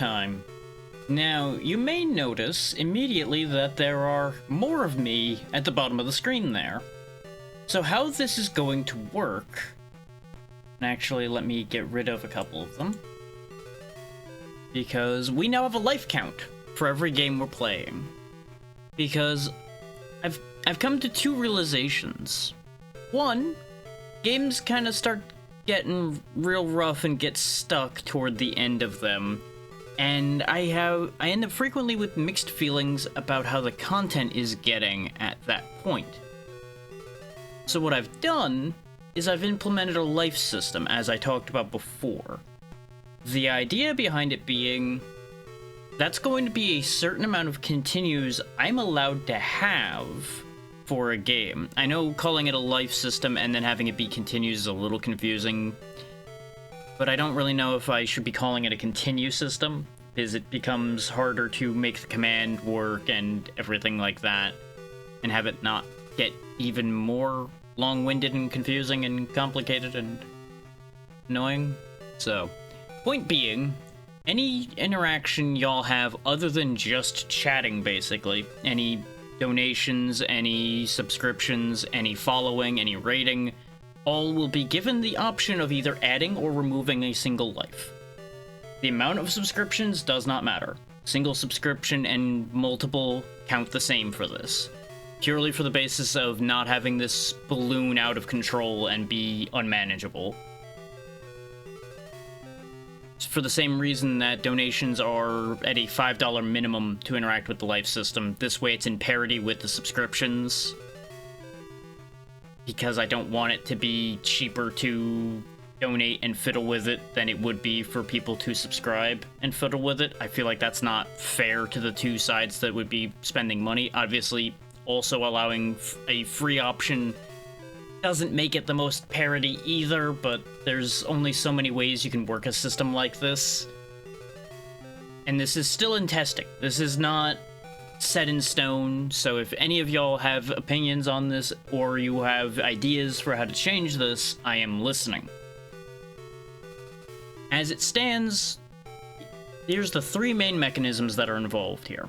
time. Now, you may notice immediately that there are more of me at the bottom of the screen there. So how this is going to work... And actually, let me get rid of a couple of them. Because we now have a life count for every game we're playing. Because I've come to two realizations. One, games kind of start getting real rough and get stuck toward the end of them. And I end up frequently with mixed feelings about how the content is getting at that point. So what I've done is I've implemented a life system, as I talked about before. The idea behind it being, that's going to be a certain amount of continues I'm allowed to have for a game. I know calling it a life system and then having it be continues is a little confusing, but I don't really know if I should be calling it a continue system, because it becomes harder to make the command work and everything like that, and have it not get even more long-winded and confusing and complicated and annoying. So, point being, any interaction y'all have other than just chatting, basically, any donations, any subscriptions, any following, any rating, all will be given the option of either adding or removing a single life. The amount of subscriptions does not matter. Single subscription and multiple count the same for this. Purely for the basis of not having this balloon out of control and be unmanageable. For the same reason that donations are at a $5 minimum to interact with the life system. This way it's in parity with the subscriptions. Because I don't want it to be cheaper to donate and fiddle with it than it would be for people to subscribe and fiddle with it. I feel like that's not fair to the two sides that would be spending money. Obviously, also allowing a free option doesn't make it the most parity either, but there's only so many ways you can work a system like this. And this is still in testing. This is not set in stone, so if any of y'all have opinions on this or you have ideas for how to change this, I am listening. As it stands, here's the three main mechanisms that are involved here.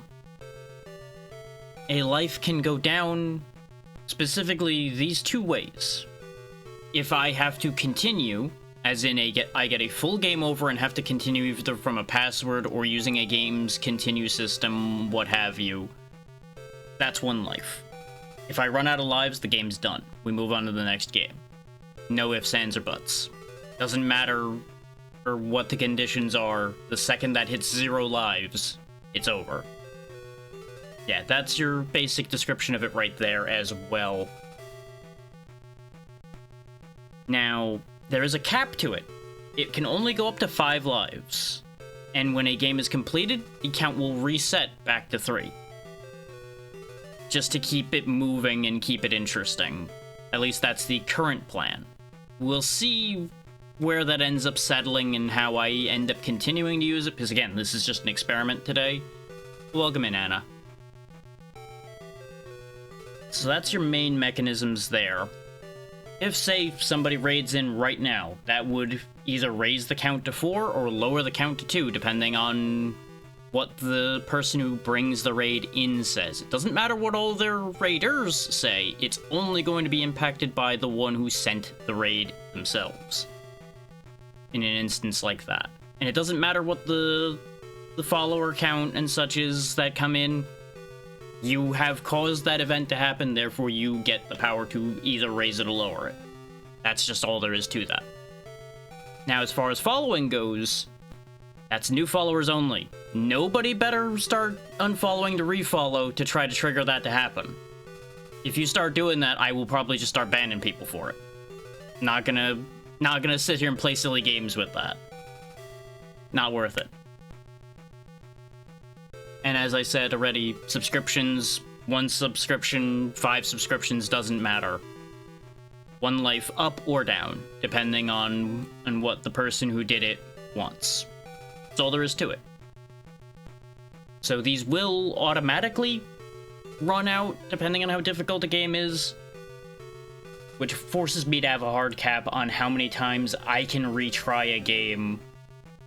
A life can go down specifically these two ways. If I have to continue, as in I get a full game over and have to continue either from a password or using a game's continue system, what have you, that's one life. If I run out of lives, the game's done. We move on to the next game. No ifs, ands, or buts. Doesn't matter or what the conditions are, the second that hits 0 lives, it's over. Yeah, that's your basic description of it right there as well. Now, there is a cap to it. It can only go up to 5 lives. And when a game is completed, the count will reset back to 3. Just to keep it moving and keep it interesting. At least that's the current plan. We'll see where that ends up settling and how I end up continuing to use it, because again, this is just an experiment today. Welcome in, Anna. So that's your main mechanisms there. If, say, somebody raids in right now, that would either raise the count to 4 or lower the count to 2, depending on what the person who brings the raid in says. It doesn't matter what all their raiders say, it's only going to be impacted by the one who sent the raid themselves. In an instance like that. And it doesn't matter what the follower count and such is that come in. You have caused that event to happen, therefore you get the power to either raise it or lower it. That's just all there is to that. Now, as far as following goes, that's new followers only. Nobody better start unfollowing to refollow to try to trigger that to happen. If you start doing that, I will probably just start banning people for it. Not gonna sit here and play silly games with that. Not worth it. And as I said already, subscriptions, 1 subscription, 5 subscriptions, doesn't matter. 1 life up or down, depending on what the person who did it wants. That's all there is to it. So these will automatically run out, depending on how difficult a game is, which forces me to have a hard cap on how many times I can retry a game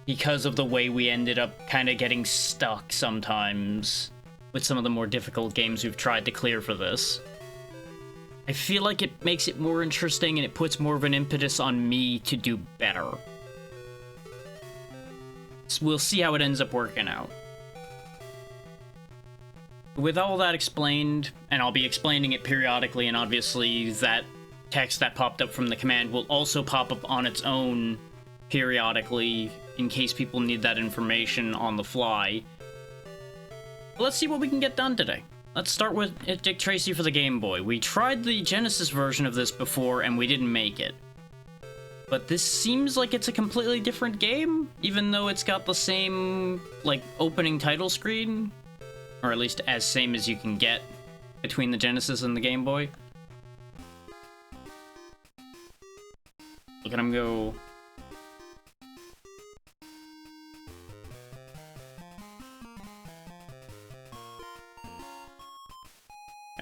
because of the way we ended up kind of getting stuck sometimes with some of the more difficult games we've tried to clear for this. I feel like it makes it more interesting and it puts more of an impetus on me to do better. So we'll see how it ends up working out. With all that explained, and I'll be explaining it periodically, and obviously that text that popped up from the command will also pop up on its own periodically in case people need that information on the fly. But let's see what we can get done today. Let's start with Dick Tracy for the Game Boy. We tried the Genesis version of this before and we didn't make it. But this seems like it's a completely different game, even though it's got the same, like, opening title screen. Or at least as same as you can get between the Genesis and the Game Boy. Look at him go.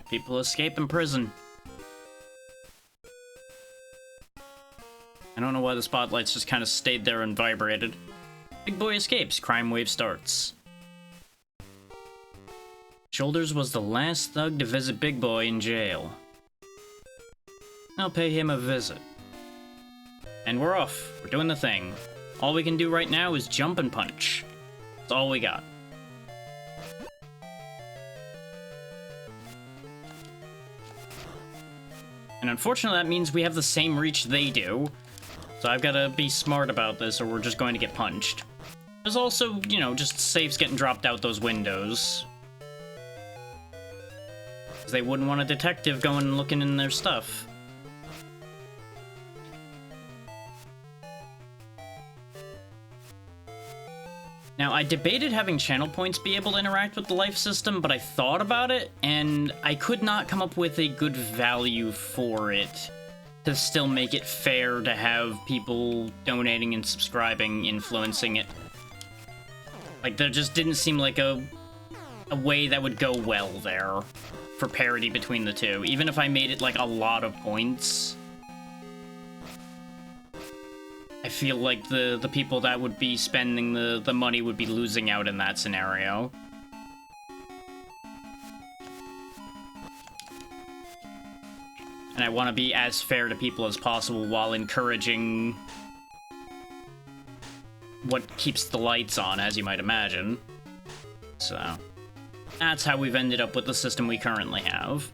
People escape in prison. I don't know why the spotlights just kind of stayed there and vibrated. Big boy escapes. Crime wave starts. Shoulders was the last thug to visit Big Boy in jail. I'll pay him a visit. And we're off. We're doing the thing. All we can do right now is jump and punch. That's all we got. And unfortunately that means we have the same reach they do. So I've got to be smart about this or we're just going to get punched. There's also, you know, just safes getting dropped out those windows. They wouldn't want a detective going and looking in their stuff. Now, I debated having channel points be able to interact with the life system, but I thought about it, and I could not come up with a good value for it to still make it fair to have people donating and subscribing influencing it. Like, there just didn't seem like a way that would go well there for parity between the two, even if I made it like a lot of points. I feel like the people that would be spending the money would be losing out in that scenario. And I want to be as fair to people as possible while encouraging what keeps the lights on, as you might imagine. So that's how we've ended up with the system we currently have.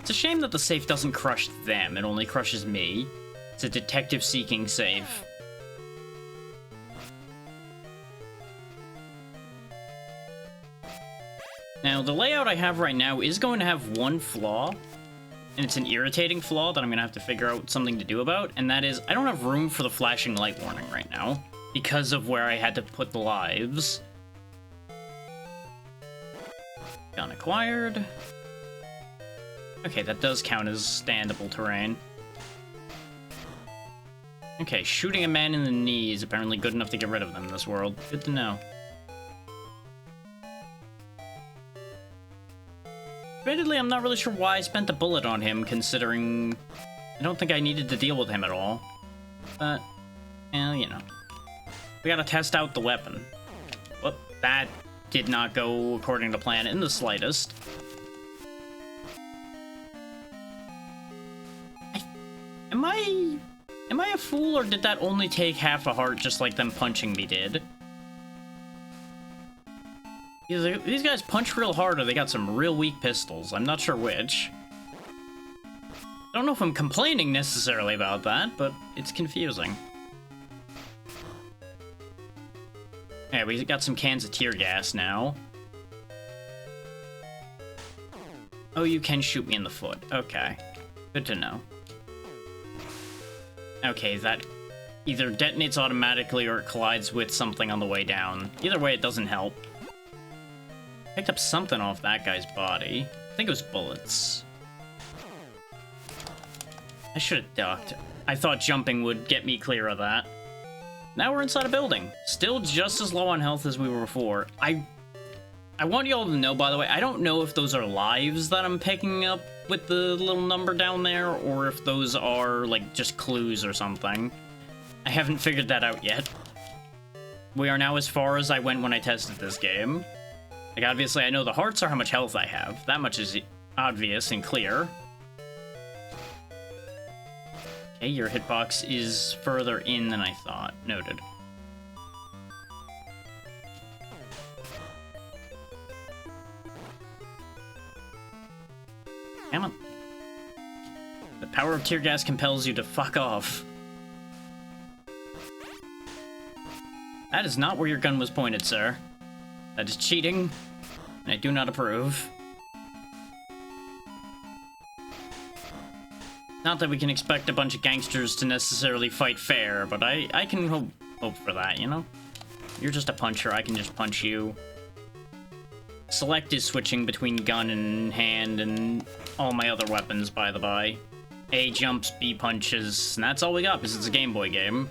It's a shame that the safe doesn't crush them, it only crushes me. It's a detective-seeking safe. Now, the layout I have right now is going to have one flaw, and it's an irritating flaw that I'm going to have to figure out something to do about, and that is, I don't have room for the flashing light warning right now, because of where I had to put the lives. Gun acquired. Okay, that does count as standable terrain. Okay, shooting a man in the knee is apparently good enough to get rid of them in this world. Good to know. Admittedly, I'm not really sure why I spent the bullet on him, considering I don't think I needed to deal with him at all. But, well, you know. We gotta test out the weapon. Whoop, that did not go according to plan in the slightest. Am I a fool, or did that only take half a heart just like them punching me did? These guys punch real hard, or they got some real weak pistols. I'm not sure which. I don't know if I'm complaining necessarily about that, but it's confusing. Yeah, we got some cans of tear gas now. Oh, you can shoot me in the foot. Okay. Good to know. Okay, that either detonates automatically or it collides with something on the way down. Either way, it doesn't help. Picked up something off that guy's body. I think it was bullets. I should have ducked. I thought jumping would get me clear of that. Now we're inside a building. Still just as low on health as we were before. I want you all to know, by the way, I don't know if those are lives that I'm picking up with the little number down there, or if those are, like, just clues or something. I haven't figured that out yet. We are now as far as I went when I tested this game. Like, obviously, I know the hearts are how much health I have. That much is obvious and clear. Okay, your hitbox is further in than I thought. Noted. Come on. The power of tear gas compels you to fuck off. That is not where your gun was pointed, sir. That is cheating, and I do not approve. Not that we can expect a bunch of gangsters to necessarily fight fair, but I can hope for that, you know? You're just a puncher, I can just punch you. Select is switching between gun and hand and all my other weapons, by the by. A jumps, B punches, and that's all we got because it's a Game Boy game.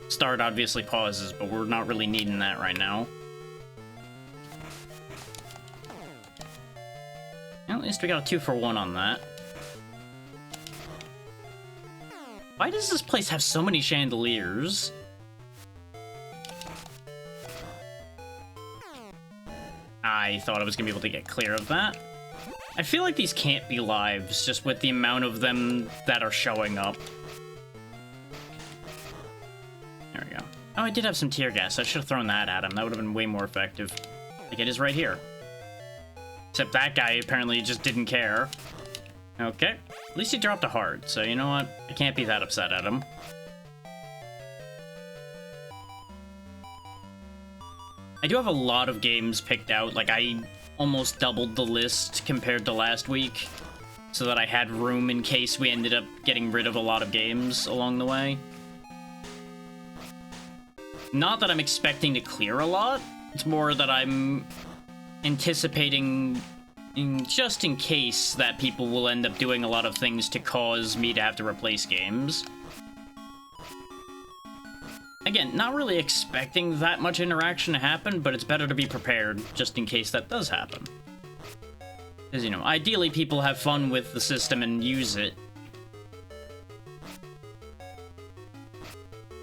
Start obviously pauses, but we're not really needing that right now. Well, at least we got a 2-for-1 on that. Why does this place have so many chandeliers? I thought I was gonna be able to get clear of that. I feel like these can't be lives, just with the amount of them that are showing up. There we go. Oh, I did have some tear gas. I should have thrown that at him. That would have been way more effective. Like, it is right here. Except that guy apparently just didn't care. Okay. At least he dropped a heart, so you know what? I can't be that upset at him. I do have a lot of games picked out. Like, I almost doubled the list compared to last week, so that I had room in case we ended up getting rid of a lot of games along the way. Not that I'm expecting to clear a lot, it's more that I'm anticipating, just in case, that people will end up doing a lot of things to cause me to have to replace games. Again, not really expecting that much interaction to happen, but it's better to be prepared just in case that does happen. Because, you know, ideally people have fun with the system and use it.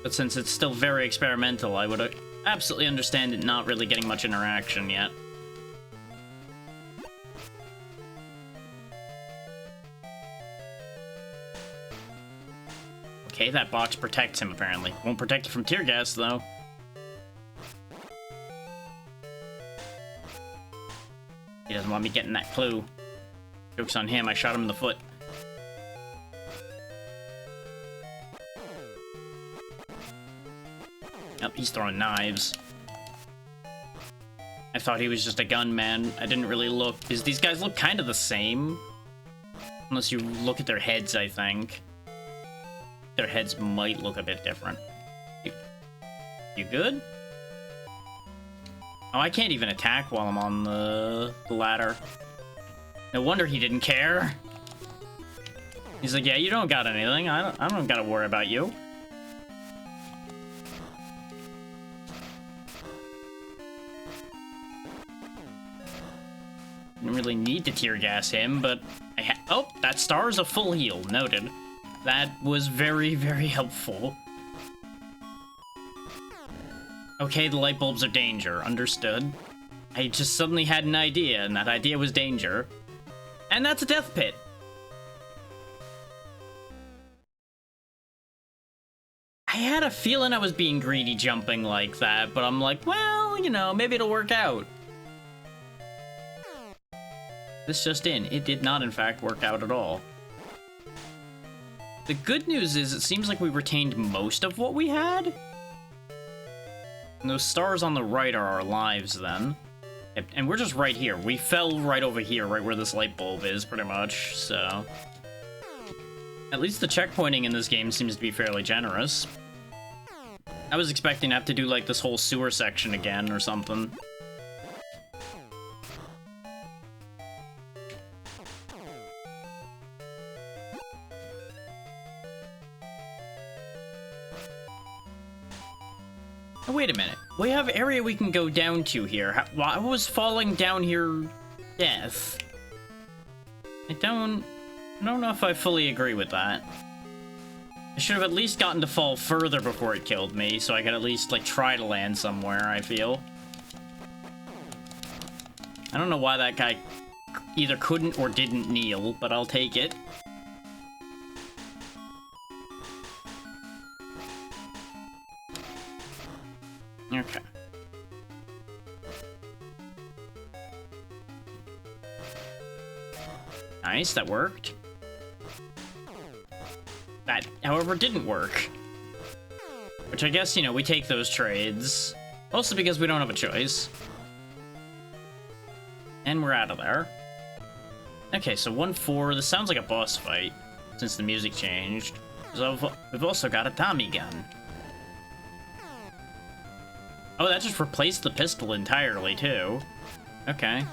But since it's still very experimental, I would absolutely understand it not really getting much interaction yet. Okay, that box protects him, apparently. Won't protect you from tear gas, though. He doesn't want me getting that clue. Joke's on him, I shot him in the foot. Oh, he's throwing knives. I thought he was just a gunman. I didn't really look, because these guys look kind of the same. Unless you look at their heads, I think. Their heads might look a bit different. You good? Oh, I can't even attack while I'm on the ladder. No wonder he didn't care. He's like, yeah, you don't got anything. I don't gotta worry about you. Didn't really need to tear gas him, but oh, that star is a full heal. Noted. That was very, very helpful. Okay, the light bulbs are danger. Understood. I just suddenly had an idea, and that idea was danger. And that's a death pit. I had a feeling I was being greedy jumping like that, but I'm like, well, you know, maybe it'll work out. This just in. It did not, in fact, work out at all. The good news is it seems like we retained most of what we had. And those stars on the right are our lives, then. And we're just right here. We fell right over here, right where this light bulb is, pretty much, so... At least the checkpointing in this game seems to be fairly generous. I was expecting to have to do, like, this whole sewer section again, or something. Oh, wait a minute. We have area we can go down to here. Why was falling down here death? I don't know if I fully agree with that. I should have at least gotten to fall further before it killed me, so I could at least, like, try to land somewhere, I feel. I don't know why that guy either couldn't or didn't kneel, but I'll take it. Okay. Nice, that worked. That, however, didn't work. Which I guess, you know, we take those trades. Mostly because we don't have a choice. And we're out of there. Okay, so 1-4. This sounds like a boss fight, since the music changed. So we've also got a Tommy gun. Oh, that just replaced the pistol entirely, too. Okay.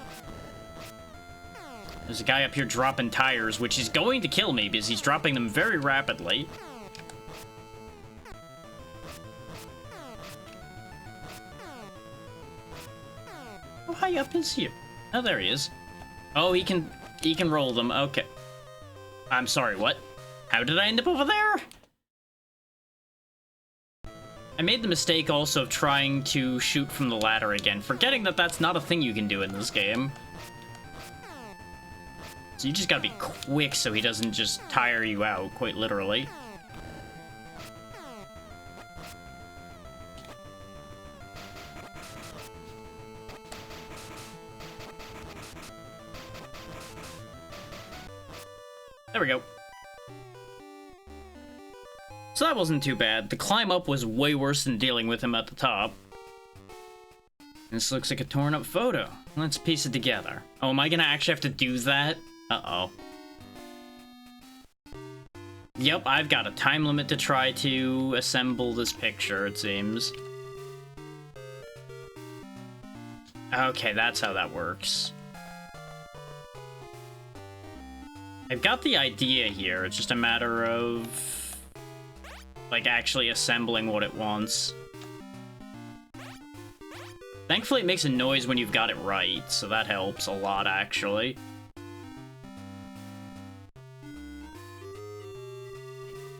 There's a guy up here dropping tires, which is going to kill me because he's dropping them very rapidly. How high up is he? Oh, there he is. Oh, he can roll them. Okay. I'm sorry, what? How did I end up over there? I made the mistake also of trying to shoot from the ladder again, forgetting that that's not a thing you can do in this game. So you just gotta be quick so he doesn't just tire you out, quite literally. There we go. So that wasn't too bad. The climb up was way worse than dealing with him at the top. This looks like a torn up photo. Let's piece it together. Oh, am I gonna actually have to do that? Uh-oh. Yep, I've got a time limit to try to assemble this picture, it seems. Okay, that's how that works. I've got the idea here, it's just a matter of, like, actually assembling what it wants. Thankfully, it makes a noise when you've got it right, so that helps a lot, actually.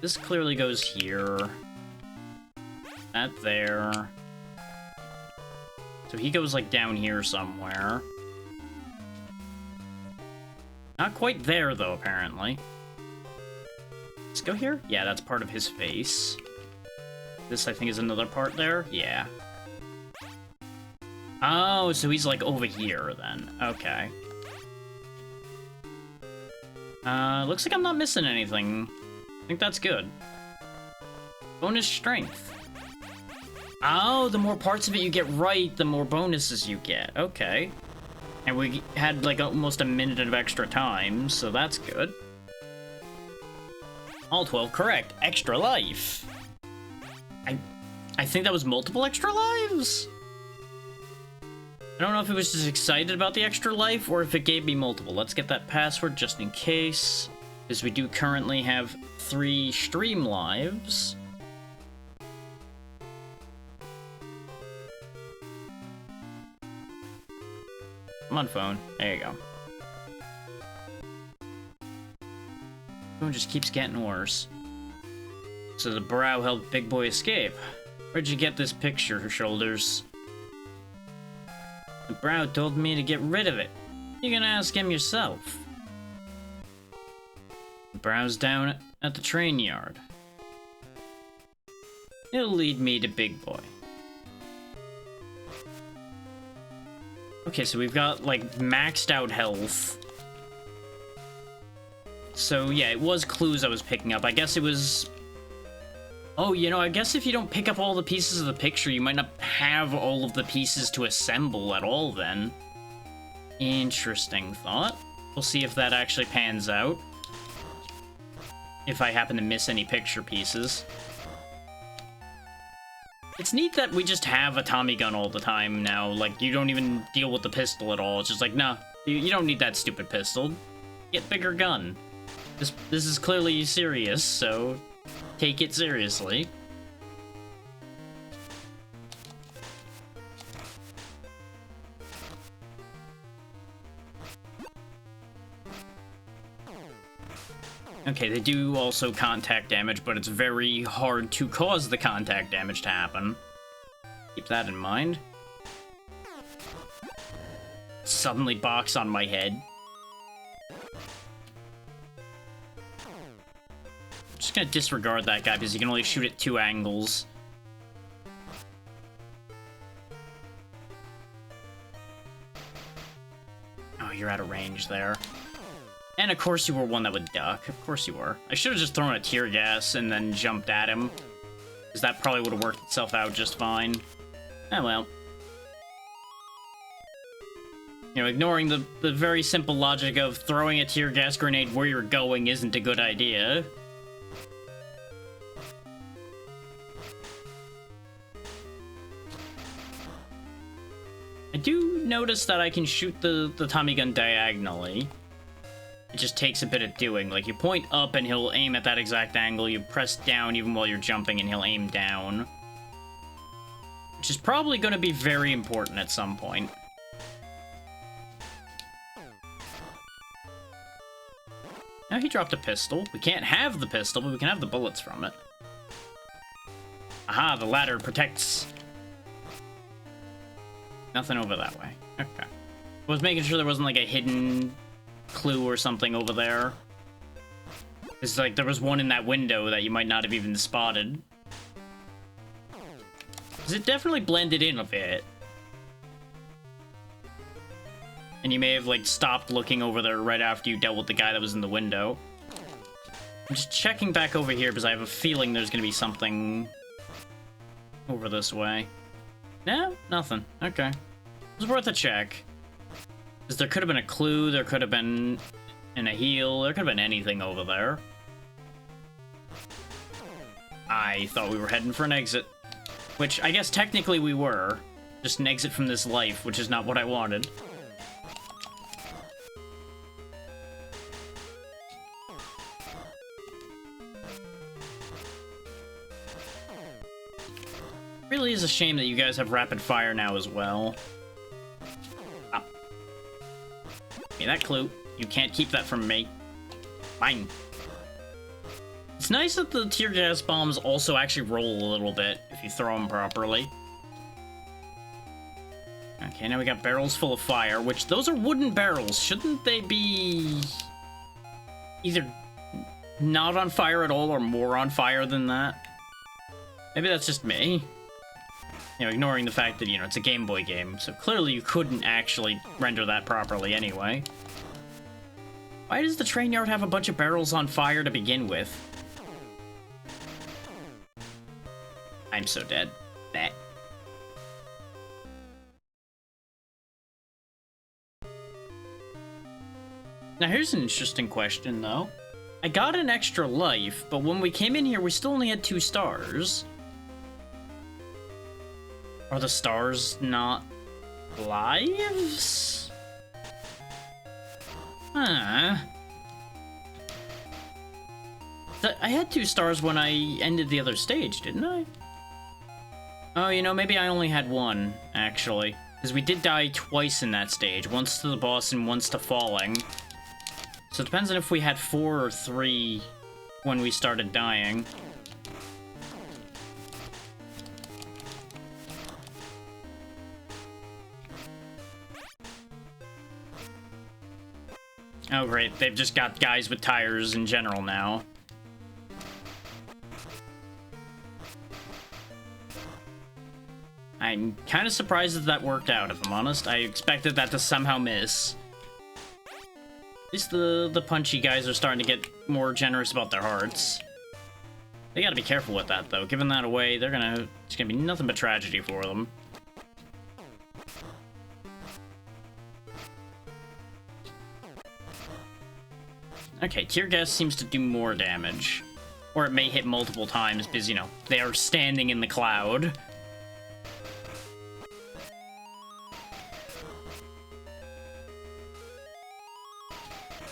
This clearly goes here. That there. So he goes, like, down here somewhere. Not quite there, though, apparently. Let's go here? Yeah, that's part of his face. This, I think, is another part there? Yeah. Oh, so he's, like, over here, then. Okay. Looks like I'm not missing anything. I think that's good. Bonus strength. Oh, the more parts of it you get right, the more bonuses you get. Okay. And we had, like, almost a minute of extra time, so that's good. All 12 correct. Extra life. I think that was multiple extra lives? I don't know if it was just excited about the extra life, or if it gave me multiple. Let's get that password just in case. Because we do currently have 3 stream lives. Come on, phone. There you go. Phone just keeps getting worse. So the brow helped Big Boy escape. Where'd you get this picture, Shoulders? The brow told me to get rid of it. You can ask him yourself. The brow's down at the train yard. It'll lead me to Big Boy. Okay, so we've got, like, maxed out health. So, yeah, it was clues I was picking up. I guess it was... Oh, you know, I guess if you don't pick up all the pieces of the picture, you might not have all of the pieces to assemble at all, then. Interesting thought. We'll see if that actually pans out. If I happen to miss any picture pieces. It's neat that we just have a Tommy gun all the time now. Like, you don't even deal with the pistol at all. It's just like, nah, you don't need that stupid pistol. Get bigger gun. This is clearly serious, so take it seriously. Okay, they do also contact damage, but it's very hard to cause the contact damage to happen. Keep that in mind. Suddenly box on my head. Just gonna disregard that guy because you can only shoot at 2 angles. Oh, you're out of range there. And of course you were one that would duck. Of course you were. I should have just thrown a tear gas and then jumped at him. Because that probably would have worked itself out just fine. Oh well. You know, ignoring the very simple logic of throwing a tear gas grenade where you're going isn't a good idea. I do notice that I can shoot the Tommy gun diagonally. It just takes a bit of doing. Like, you point up and he'll aim at that exact angle. You press down even while you're jumping and he'll aim down. Which is probably going to be very important at some point. Now he dropped a pistol. We can't have the pistol, but we can have the bullets from it. Aha, the ladder protects. Nothing over that way. Okay. I was making sure there wasn't like a hidden clue or something over there. It's like there was one in that window that you might not have even spotted. Because it definitely blended in a bit. And you may have like stopped looking over there right after you dealt with the guy that was in the window. I'm just checking back over here because I have a feeling there's gonna be something over this way. No, nothing. Okay. It was worth a check. Because there could have been a clue, there could have been a heal, there could have been anything over there. I thought we were heading for an exit. Which, I guess technically we were. Just an exit from this life, which is not what I wanted. Really is a shame that you guys have rapid fire now as well. Ah. Give me that clue. You can't keep that from me. Fine. It's nice that the tear gas bombs also actually roll a little bit if you throw them properly. Okay, now we got barrels full of fire, which those are wooden barrels. Shouldn't they be either not on fire at all or more on fire than that? Maybe that's just me. You know, ignoring the fact that, you know, it's a Game Boy game, so clearly you couldn't actually render that properly anyway. Why does the train yard have a bunch of barrels on fire to begin with? I'm so dead. That. Now here's an interesting question, though. I got an extra life, but when we came in here, we still only had 2 stars. Are the stars not lives? Huh. I had 2 stars when I ended the other stage, didn't I? Oh, you know, maybe I only had 1, actually. Because we did die twice in that stage. Once to the boss and once to falling. So it depends on if we had 4 or 3 when we started dying. Oh great, they've just got guys with tires in general now. I'm kind of surprised that that worked out, if I'm honest. I expected that to somehow miss. At least the punchy guys are starting to get more generous about their hearts. They gotta be careful with that, though. Giving that away, it's gonna be nothing but tragedy for them. Okay, tear gas seems to do more damage. Or it may hit multiple times because, you know, they are standing in the cloud.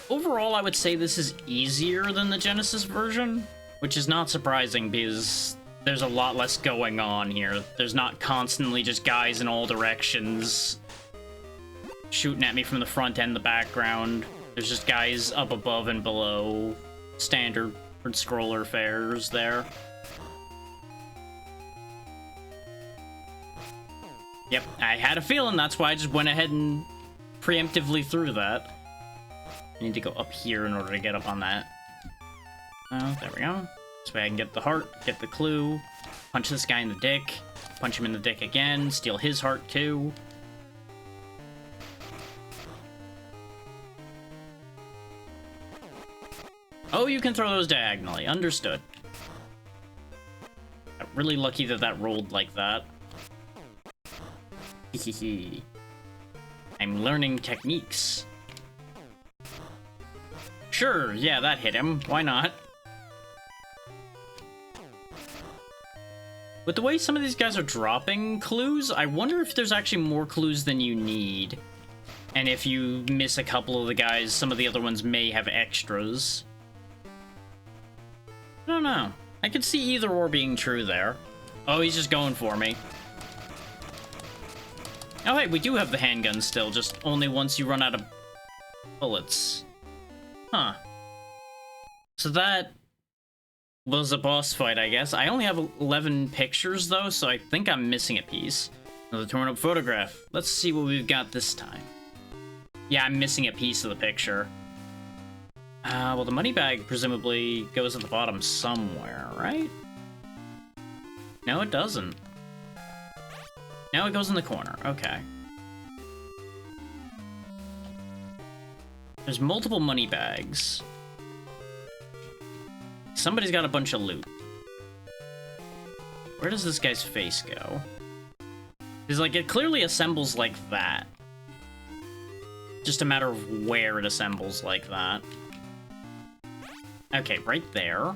Overall, I would say this is easier than the Genesis version, which is not surprising because there's a lot less going on here. There's not constantly just guys in all directions shooting at me from the front and the background. There's just guys up above and below. standard scroller fares there. Yep, I had a feeling, that's why I just went ahead and preemptively threw that. I need to go up here in order to get up on that. Oh, there we go. This way I can get the heart, get the clue, punch this guy in the dick, punch him in the dick again, steal his heart too. Oh, you can throw those diagonally. Understood. I'm really lucky that that rolled like that. Hehehe. I'm learning techniques. Sure, yeah, that hit him. Why not? With the way some of these guys are dropping clues, I wonder if there's actually more clues than you need. And if you miss a couple of the guys, some of the other ones may have extras. I don't know. I could see either or being true there. Oh, he's just going for me. Oh, hey, we do have the handgun still, just only once you run out of bullets. Huh. So that was a boss fight, I guess. I only have 11 pictures, though, so I think I'm missing a piece. Another torn-up photograph. Let's see what we've got this time. Yeah, I'm missing a piece of the picture. Well, the money bag presumably goes at the bottom somewhere, right? No, it doesn't. No, it goes in the corner. Okay. There's multiple money bags. Somebody's got a bunch of loot. Where does this guy's face go? Because, like, it clearly assembles like that. Just a matter of where it assembles like that. Okay, right there.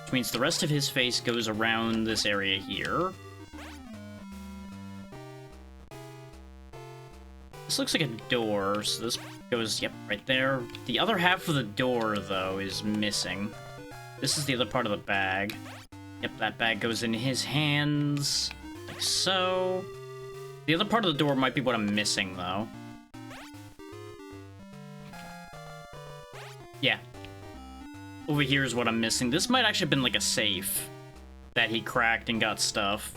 Which means the rest of his face goes around this area here. This looks like a door, so this goes, yep, right there. The other half of the door, though, is missing. This is the other part of the bag. Yep, that bag goes in his hands, like so. The other part of the door might be what I'm missing, though. Yeah. Over here is what I'm missing. This might actually have been like a safe that he cracked and got stuff.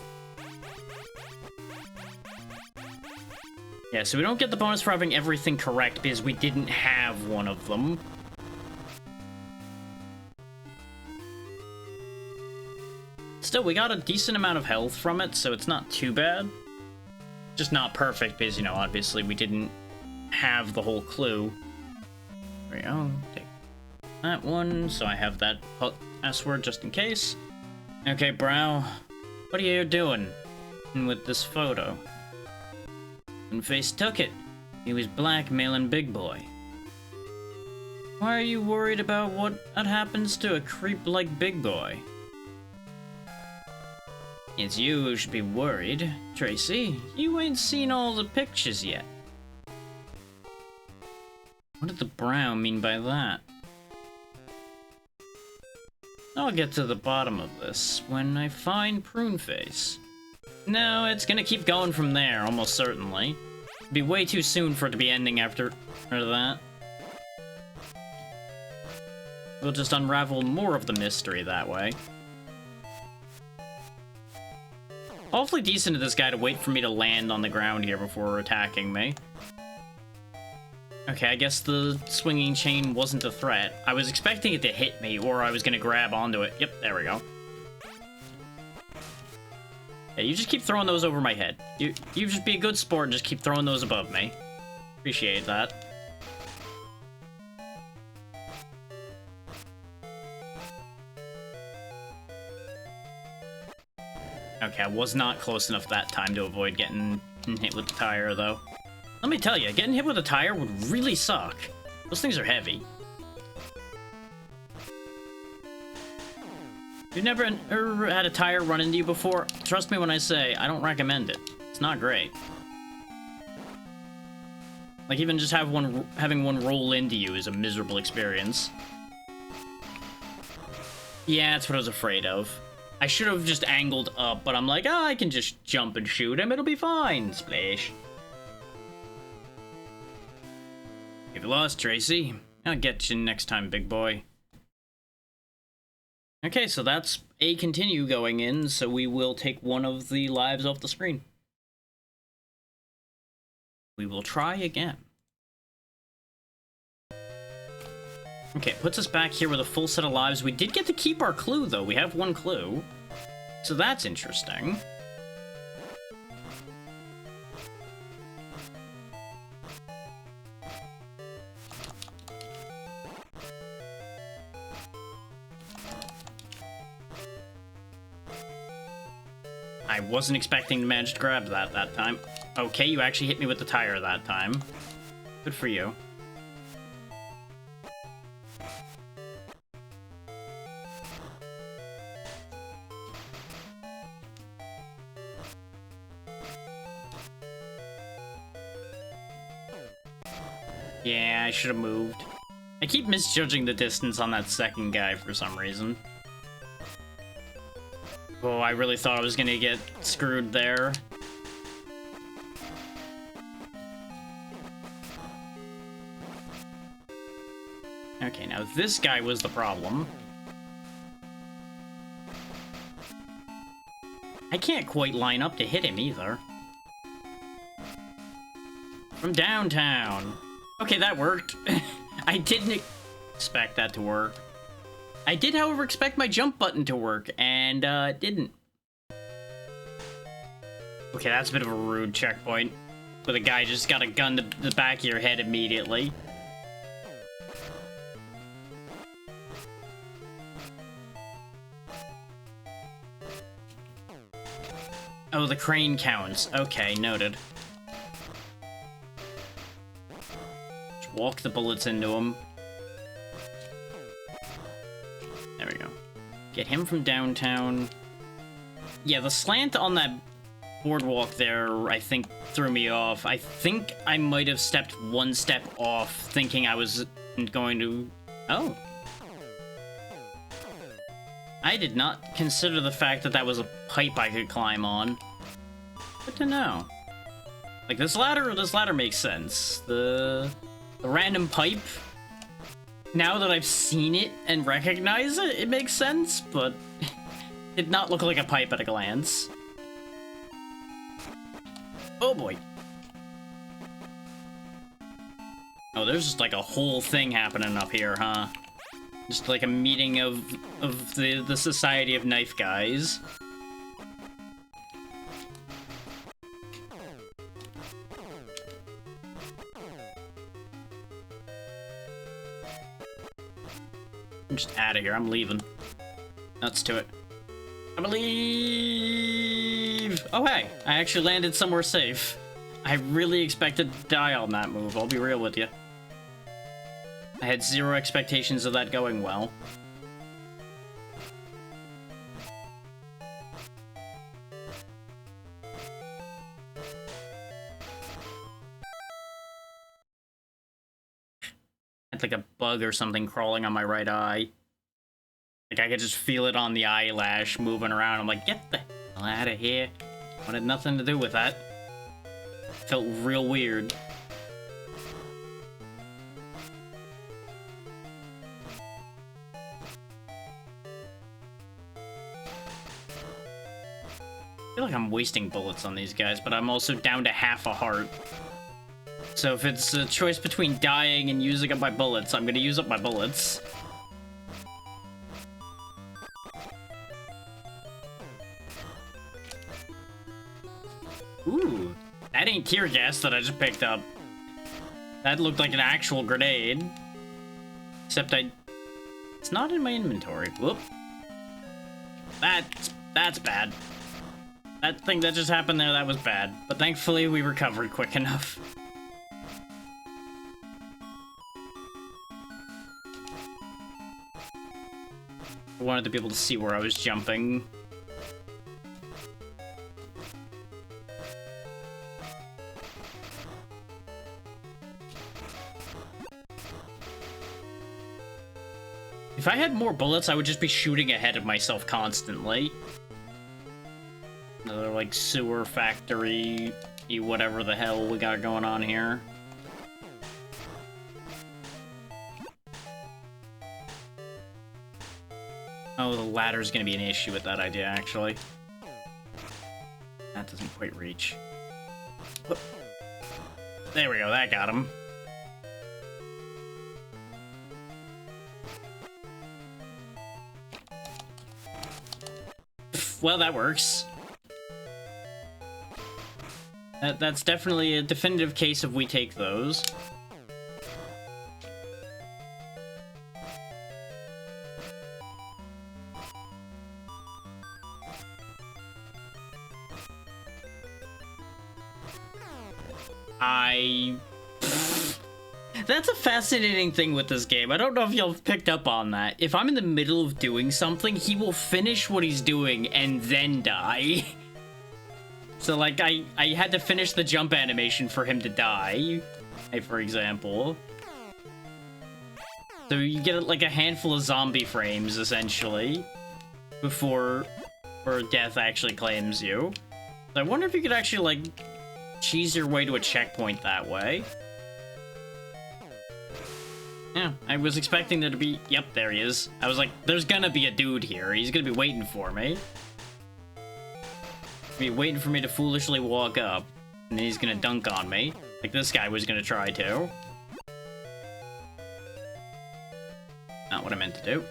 Yeah, so we don't get the bonus for having everything correct because we didn't have one of them. Still, we got a decent amount of health from it, so it's not too bad. Just not perfect because, you know, obviously we didn't have the whole clue. There we go. Take that one, so I have that password just in case. Okay, Brow, what are you doing with this photo? And Face took it. He was blackmailing Big Boy. Why are you worried about what happens to a creep like Big Boy? It's you who should be worried, Tracy. You ain't seen all the pictures yet. What did the Brow mean by that? I'll get to the bottom of this when I find Pruneface. No, it's gonna keep going from there, almost certainly. It'd be way too soon for it to be ending after that. We'll just unravel more of the mystery that way. Awfully decent of this guy to wait for me to land on the ground here before attacking me. Okay, I guess the swinging chain wasn't a threat. I was expecting it to hit me, or I was gonna grab onto it. Yep, there we go. Yeah, you just keep throwing those over my head. You just be a good sport and just keep throwing those above me. Appreciate that. Okay, I was not close enough that time to avoid getting hit with the tire, though. Let me tell you, getting hit with a tire would really suck. Those things are heavy. You've never had a tire run into you before? Trust me when I say, I don't recommend it. It's not great. Like, even just having one roll into you is a miserable experience. Yeah, that's what I was afraid of. I should have just angled up, but I'm like, oh, I can just jump and shoot him, it'll be fine, splash. You've lost, Tracy. I'll get you next time, big boy. Okay, so that's a continue going in, so we will take one of the lives off the screen. We will try again. Okay, puts us back here with a full set of lives. We did get to keep our clue, though. We have one clue. So that's interesting. I wasn't expecting to manage to grab that time. Okay, you actually hit me with the tire that time. Good for you. Yeah, I should have moved. I keep misjudging the distance on that second guy for some reason. Oh, I really thought I was gonna get screwed there. Okay, now this guy was the problem. I can't quite line up to hit him either. From downtown. Okay, that worked. I didn't expect that to work. I did, however, expect my jump button to work, and it didn't. Okay, that's a bit of a rude checkpoint. Where the guy just got a gun to the back of your head immediately. Oh, the crane counts. Okay, noted. Just walk the bullets into him. There we go. Get him from downtown. Yeah, the slant on that boardwalk there, I think, threw me off. I think I might have stepped one step off, thinking I was going to... Oh. I did not consider the fact that that was a pipe I could climb on. Good to know. Like, this ladder makes sense. The random pipe, now that I've seen it and recognize it, it makes sense, but it did not look like a pipe at a glance. Oh boy. Oh, there's just like a whole thing happening up here, huh? Just like a meeting of the Society of Knife Guys. I'm just out of here. I'm leaving. Nuts to it. I believe... Oh, hey. I actually landed somewhere safe. I really expected to die on that move. I'll be real with you. I had zero expectations of that going well. I had like a bug or something crawling on my right eye. Like I could just feel it on the eyelash moving around. I'm like, get the hell out of here. Wanted nothing to do with that. Felt real weird. I feel like I'm wasting bullets on these guys, but I'm also down to half a heart. So if it's a choice between dying and using up my bullets, I'm gonna use up my bullets. Ooh, that ain't tear gas that I just picked up. That looked like an actual grenade. Except it's not in my inventory. Whoop. That's bad. That thing that just happened there, that was bad. But thankfully, we recovered quick enough. I wanted to be able to see where I was jumping. If I had more bullets, I would just be shooting ahead of myself constantly. Another, like, sewer factory, whatever the hell we got going on here. Oh, the ladder's gonna be an issue with that idea, actually. That doesn't quite reach. Whoop. There we go, that got him. Well, that works. That's definitely a definitive case of we take those. That's a fascinating thing with this game. I don't know if y'all picked up on that. If I'm in the middle of doing something, he will finish what he's doing and then die. So, like, I had to finish the jump animation for him to die, for example. So you get, like, a handful of zombie frames, essentially, before death actually claims you. So I wonder if you could actually, like, cheese your way to a checkpoint that way. Yeah, I was expecting there to be... Yep, there he is. I was like, there's gonna be a dude here. He's gonna be waiting for me. Be waiting for me to foolishly walk up, and then he's gonna dunk on me, like this guy was gonna try to. Not what I meant to do.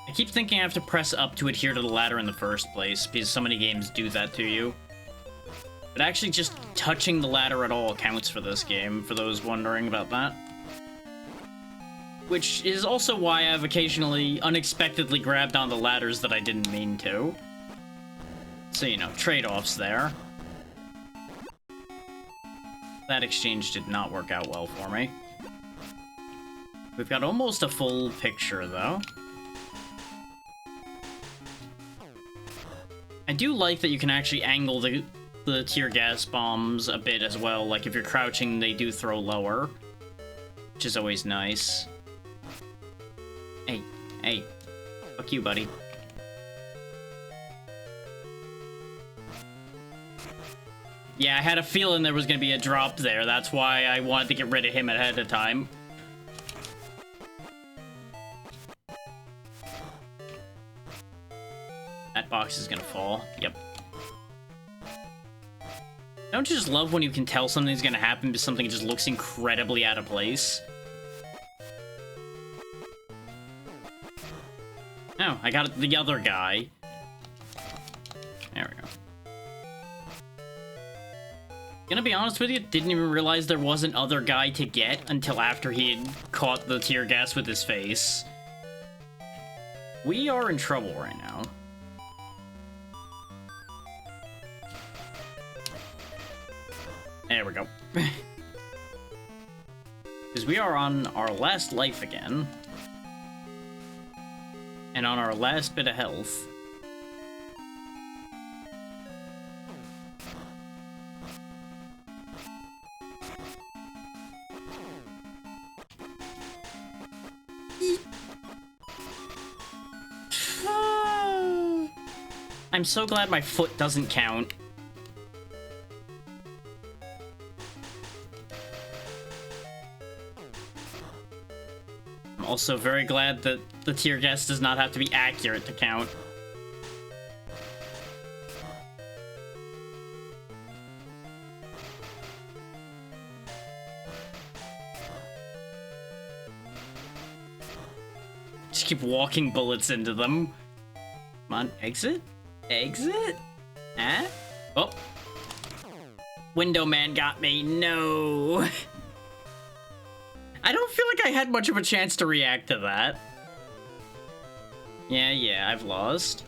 I keep thinking I have to press up to adhere to the ladder in the first place, because so many games do that to you. But actually just touching the ladder at all counts for this game, for those wondering about that. Which is also why I've occasionally unexpectedly grabbed on the ladders that I didn't mean to. So, you know, trade-offs there. That exchange did not work out well for me. We've got almost a full picture, though. I do like that you can actually angle the tear gas bombs a bit as well. Like, if you're crouching, they do throw lower, which is always nice. Hey. Fuck you, buddy. Yeah, I had a feeling there was gonna be a drop there. That's why I wanted to get rid of him ahead of time. That box is gonna fall. Yep. Don't you just love when you can tell something's gonna happen but something just looks incredibly out of place? Oh, I got the other guy. There we go. Gonna be honest with you, didn't even realize there was an other guy to get until after he had caught the tear gas with his face. We are in trouble right now. There we go. Because we are on our last life again. And on our last bit of health. I'm so glad my foot doesn't count. I'm also very glad that the tear gas does not have to be accurate to count. Just keep walking bullets into them. Come on, exit? Exit? Huh? Oh. Window man got me. No. I don't feel like I had much of a chance to react to that. Yeah, I've lost.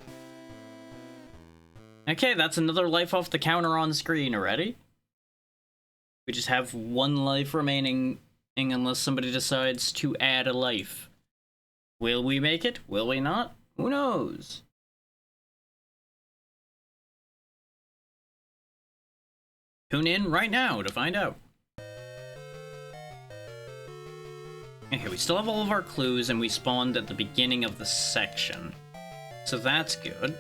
Okay, that's another life off the counter on screen already. We just have one life remaining unless somebody decides to add a life. Will we make it? Will we not? Who knows? Tune in right now to find out. Okay, we still have all of our clues, and we spawned at the beginning of the section. So that's good.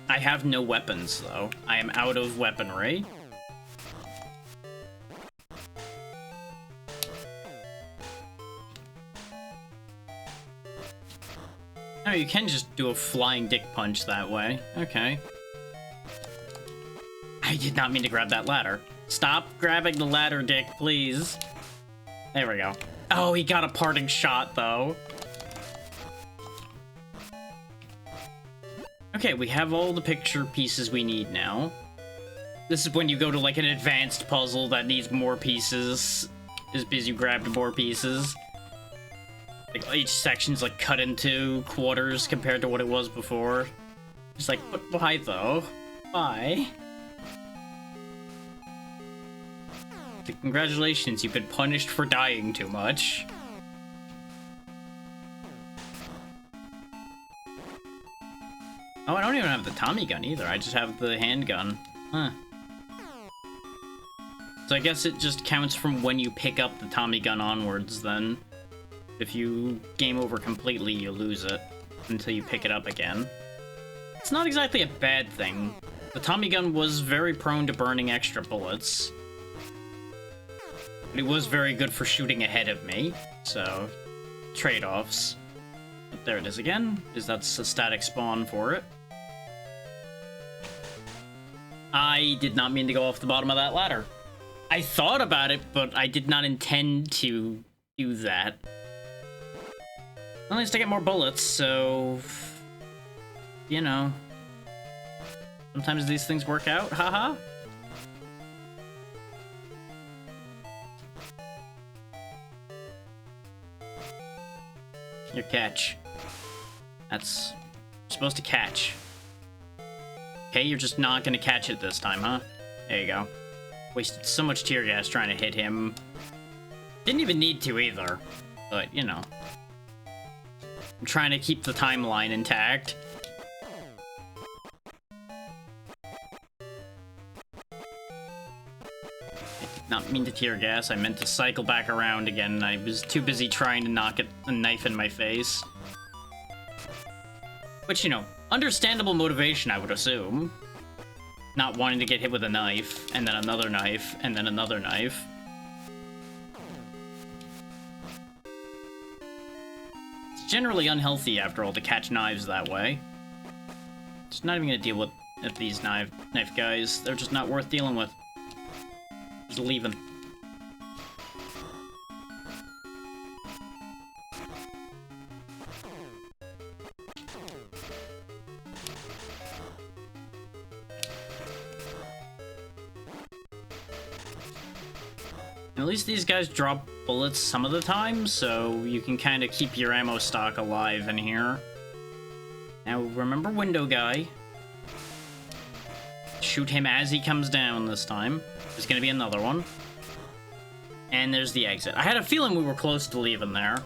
I have no weapons, though. I am out of weaponry. Oh, you can just do a flying dick punch that way. Okay. I did not mean to grab that ladder. Stop grabbing the ladder, Dick, please. There we go. Oh, he got a parting shot, though. Okay, we have all the picture pieces we need now. This is when you go to, like, an advanced puzzle that needs more pieces. Just because you grabbed more pieces. Like, each section's, like, cut into quarters compared to what it was before. It's like, but why, though? Why? So congratulations, you've been punished for dying too much. Oh, I don't even have the Tommy gun either. I just have the handgun. Huh. So I guess it just counts from when you pick up the Tommy gun onwards, then. If you game over completely, you lose it until you pick it up again. It's not exactly a bad thing. The Tommy gun was very prone to burning extra bullets. But it was very good for shooting ahead of me, so trade-offs. But there it is again, because that's a static spawn for it. I did not mean to go off the bottom of that ladder. I thought about it, but I did not intend to do that. At least I get more bullets, so... You know. Sometimes these things work out, haha. Your catch. That's supposed to catch. Okay, you're just not gonna catch it this time, huh? There you go. Wasted so much tear gas trying to hit him. Didn't even need to either. But, you know. I'm trying to keep the timeline intact. I did not mean to tear gas. I meant to cycle back around again. I was too busy trying to not get a knife in my face. Which, you know, understandable motivation, I would assume. Not wanting to get hit with a knife, and then another knife, and then another knife. It's generally unhealthy, after all, to catch knives that way. Just not even gonna deal with these knife guys. They're just not worth dealing with. Just leave them. At least these guys drop bullets some of the time, so you can kind of keep your ammo stock alive in here. Now, remember Window Guy. Shoot him as he comes down this time. There's gonna be another one. And there's the exit. I had a feeling we were close to leaving there.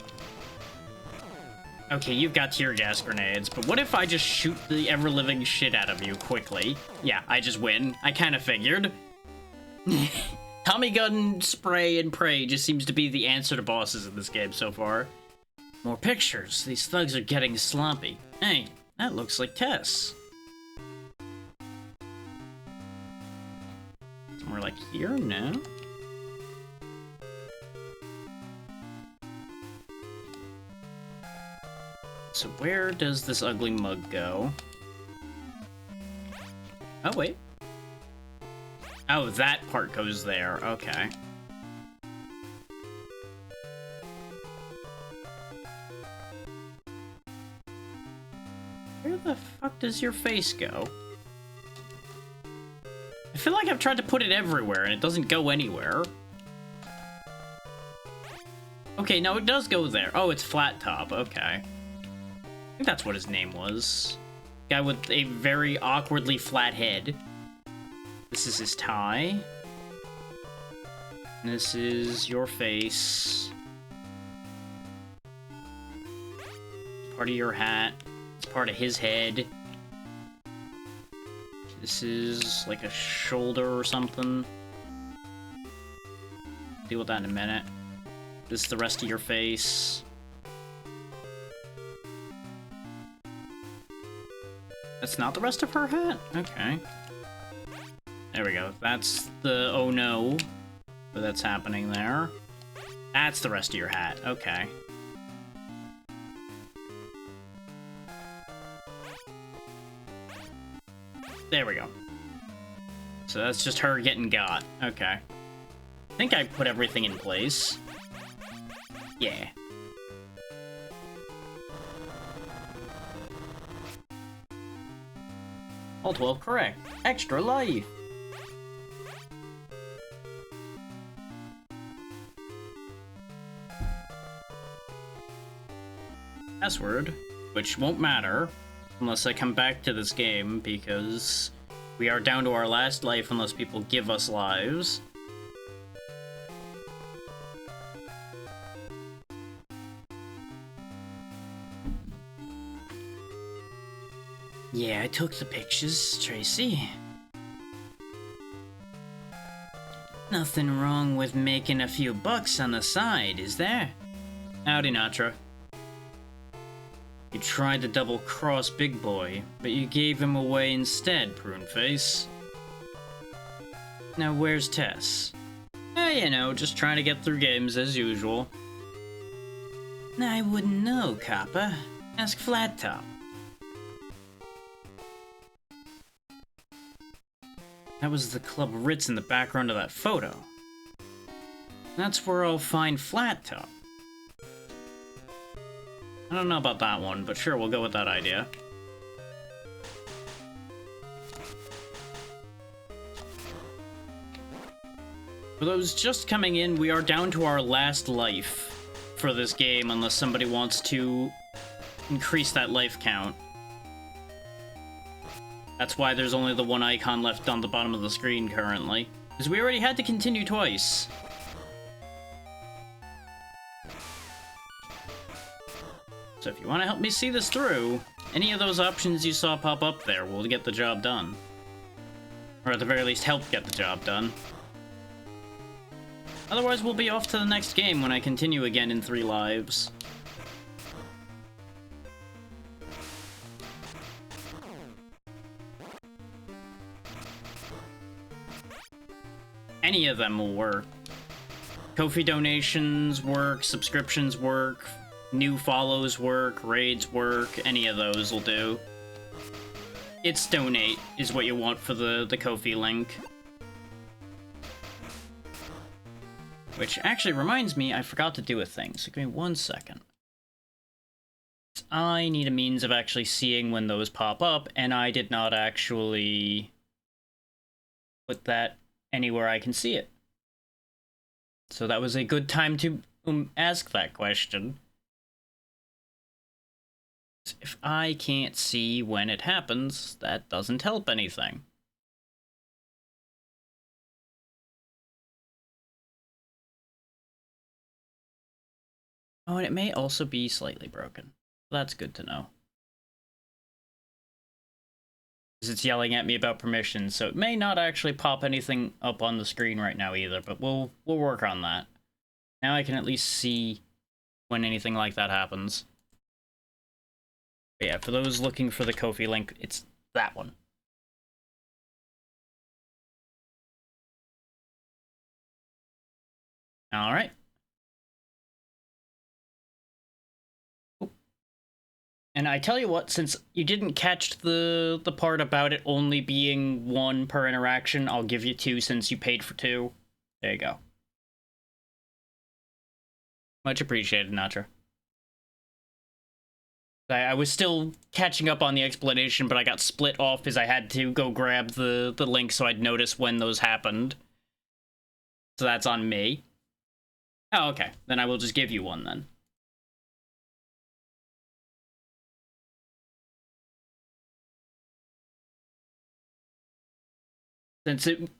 Okay, you've got tear gas grenades, but what if I just shoot the ever-living shit out of you quickly? Yeah, I just win. I kind of figured. Tommy gun, spray, and pray just seems to be the answer to bosses in this game so far. More pictures. These thugs are getting sloppy. Hey, that looks like Tess. Somewhere like here? No? So where does this ugly mug go? Oh, wait. Oh, that part goes there. Okay. Where the fuck does your face go? I feel like I've tried to put it everywhere and it doesn't go anywhere. Okay, no, it does go there. Oh, it's Flat Top. Okay. I think that's what his name was. Guy with a very awkwardly flat head. This is his tie. This is your face. Part of your hat. It's part of his head. This is like a shoulder or something. Deal with that in a minute. This is the rest of your face. That's not the rest of her hat? Okay. There we go. That's the oh no. But that's happening there. That's the rest of your hat. Okay. There we go. So that's just her getting got. Okay. I think I put everything in place. Yeah. All 12 correct. Extra life. Password, which won't matter unless I come back to this game, because we are down to our last life unless people give us lives. Yeah, I took the pictures, Tracy. Nothing wrong with making a few bucks on the side, is there? Howdy, Natra. You tried to double-cross Big Boy, but you gave him away instead, Pruneface. Now where's Tess? You know, just trying to get through games as usual. I wouldn't know, Copper. Ask Flat Top. That was the Club Ritz in the background of that photo. That's where I'll find Flat Top. I don't know about that one, but sure, we'll go with that idea. For those just coming in, we are down to our last life for this game, unless somebody wants to increase that life count. That's why there's only the one icon left on the bottom of the screen currently, because we already had to continue twice. So if you want to help me see this through, any of those options you saw pop up there will get the job done. Or at the very least, help get the job done. Otherwise, we'll be off to the next game when I continue again in 3 lives. Any of them will work. Ko-fi donations work, subscriptions work, new follows work, raids work, any of those will do. It's donate is what you want for the Ko-fi link. Which actually reminds me, I forgot to do a thing, so give me 1 second. I need a means of actually seeing when those pop up, and I did not actually put that anywhere I can see it. So that was a good time to ask that question. If I can't see when it happens, that doesn't help anything. Oh, and it may also be slightly broken. That's good to know. Because it's yelling at me about permissions, so it may not actually pop anything up on the screen right now either, but we'll work on that. Now I can at least see when anything like that happens. But yeah, for those looking for the Ko-fi link, it's that one. Alright. And I tell you what, since you didn't catch the part about it only being 1 per interaction, I'll give you 2 since you paid for 2. There you go. Much appreciated, Natra. I was still catching up on the explanation, but I got split off as I had to go grab the link so I'd notice when those happened. So that's on me. Oh, okay. Then I will just give you 1 then.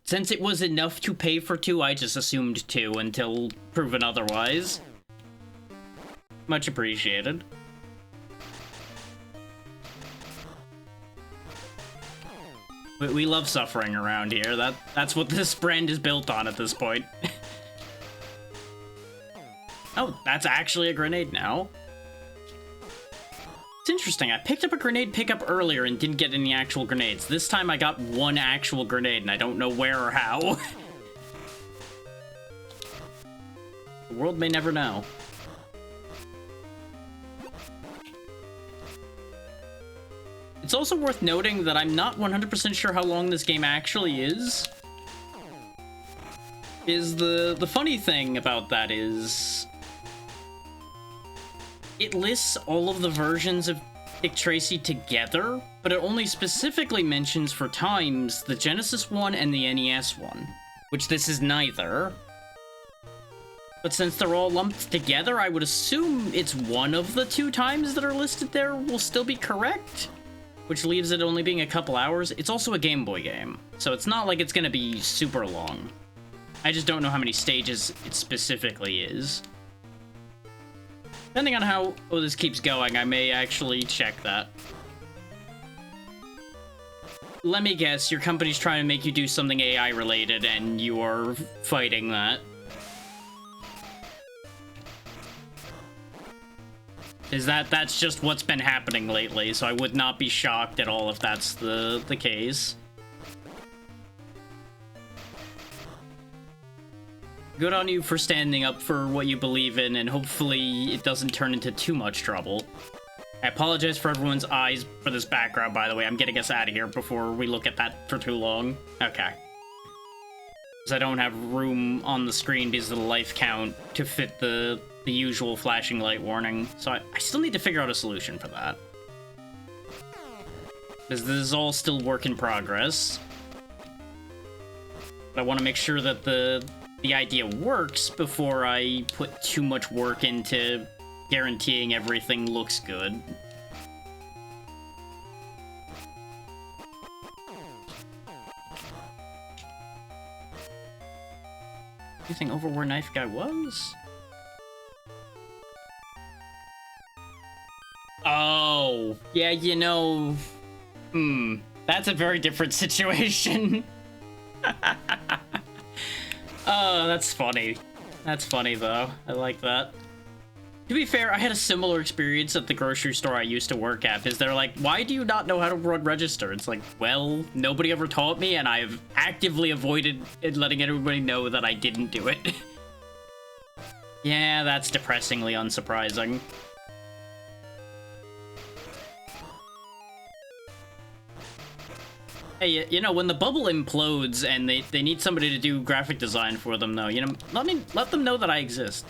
Since it was enough to pay for 2, I just assumed 2 until proven otherwise. Much appreciated. We love suffering around here. That's what this brand is built on at this point. Oh, that's actually a grenade now. It's interesting, I picked up a grenade pickup earlier and didn't get any actual grenades. This time I got 1 actual grenade and I don't know where or how. The world may never know. It's also worth noting that I'm not 100% sure how long this game actually is. The funny thing about that is it lists all of the versions of Dick Tracy together, but it only specifically mentions for times the Genesis one and the NES one, which this is neither. But since they're all lumped together, I would assume it's one of the 2 times that are listed there will still be correct, which leaves it only being a couple hours. It's also a Game Boy game, so it's not like it's gonna be super long. I just don't know how many stages it specifically is. Depending on how this keeps going, I may actually check that. Let me guess, your company's trying to make you do something AI related and you are fighting that. That's just what's been happening lately, so I would not be shocked at all if that's the case. Good on you for standing up for what you believe in, and hopefully it doesn't turn into too much trouble. I apologize for everyone's eyes for this background, by the way. I'm getting us out of here before we look at that for too long. Okay. Because I don't have room on the screen because of the life count to fit the usual flashing light warning. So I still need to figure out a solution for that. Because this is all still work in progress. But I want to make sure that the idea works before I put too much work into guaranteeing everything looks good. You think over where Knife Guy was? Oh, yeah, you know, that's a very different situation. Oh, that's funny. That's funny, though. I like that. To be fair, I had a similar experience at the grocery store I used to work at, because they're like, why do you not know how to run register? It's like, well, nobody ever taught me, and I've actively avoided letting everybody know that I didn't do it. Yeah, that's depressingly unsurprising. Hey, you know, when the bubble implodes and they need somebody to do graphic design for them, though, you know, let them know that I exist.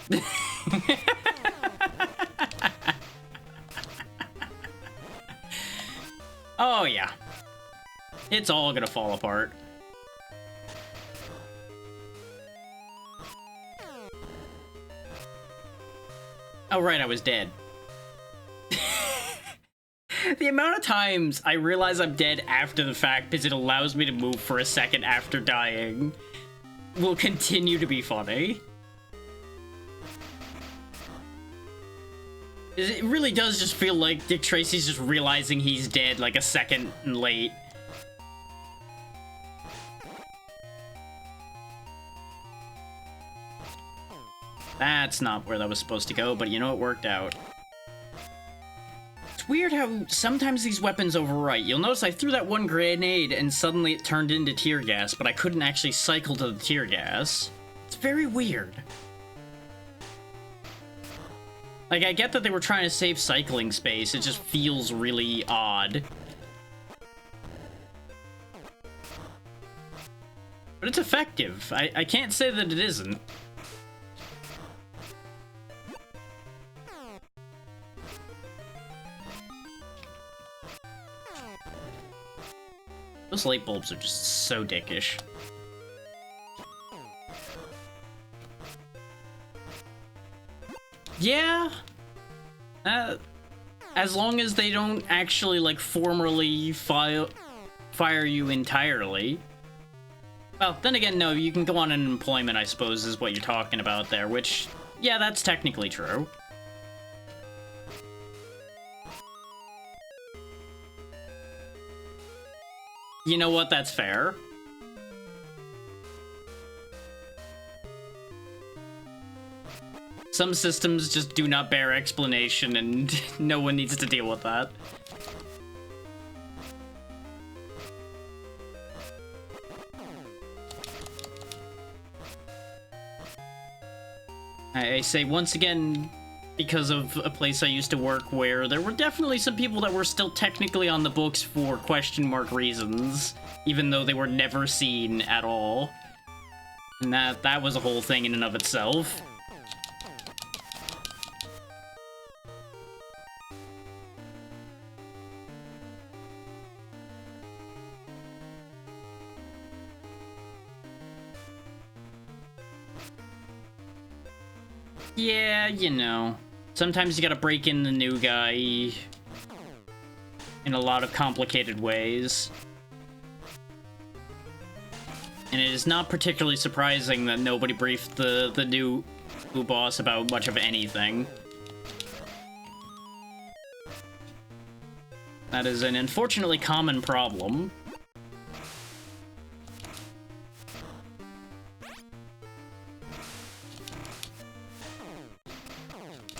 Oh, yeah. It's all gonna fall apart. Oh, right, I was dead. The amount of times I realize I'm dead after the fact because it allows me to move for a second after dying will continue to be funny. It really does just feel like Dick Tracy's just realizing he's dead like a second late. That's not where that was supposed to go, but you know, it worked out. It's weird how sometimes these weapons overwrite. You'll notice I threw that one grenade and suddenly it turned into tear gas, but I couldn't actually cycle to the tear gas. It's very weird. Like, I get that they were trying to save cycling space, it just feels really odd. But it's effective. I can't say that it isn't. Those light bulbs are just so dickish. Yeah. As long as they don't actually, like, formally fire you entirely. Well, then again, no, you can go on unemployment, I suppose, is what you're talking about there, which, yeah, that's technically true. You know what? That's fair. Some systems just do not bear explanation, and no one needs to deal with that. I say once again, because of a place I used to work where there were definitely some people that were still technically on the books for question mark reasons, even though they were never seen at all. And that was a whole thing in and of itself. Yeah, you know. Sometimes you gotta break in the new guy in a lot of complicated ways. And it is not particularly surprising that nobody briefed the new boss about much of anything. That is an unfortunately common problem.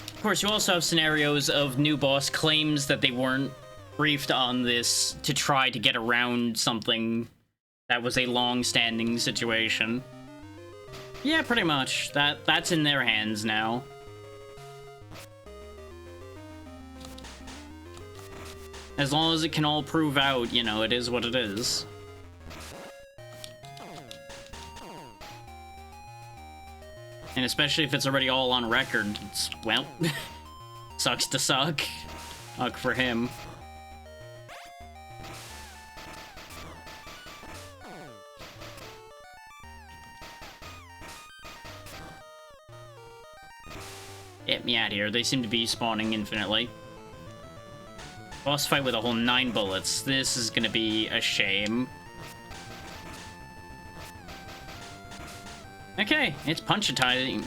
Of course, you also have scenarios of new boss claims that they weren't briefed on this to try to get around something that was a long-standing situation. Yeah, pretty much. That's in their hands now. As long as it can all prove out, you know, it is what it is. And especially if it's already all on record, it's, well, sucks to suck. Luck for him. Get me out of here. They seem to be spawning infinitely. Boss fight with a whole 9 bullets. This is gonna be a shame. Okay, it's punch-atizing.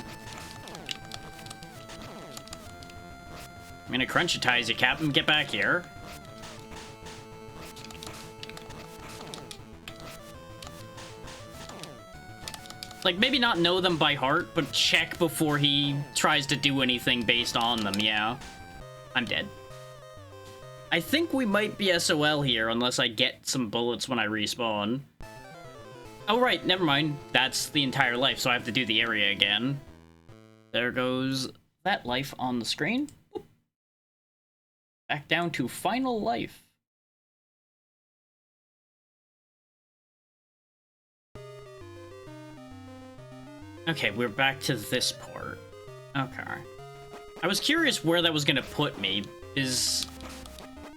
I'm gonna crunch-atize you, Captain. Get back here. Like, maybe not know them by heart, but check before he tries to do anything based on them, yeah. I'm dead. I think we might be SOL here, unless I get some bullets when I respawn. Oh, right, never mind. That's the entire life, so I have to do the area again. There goes that life on the screen. Boop. Back down to final life. Okay, we're back to this part. Okay. I was curious where that was gonna put me, because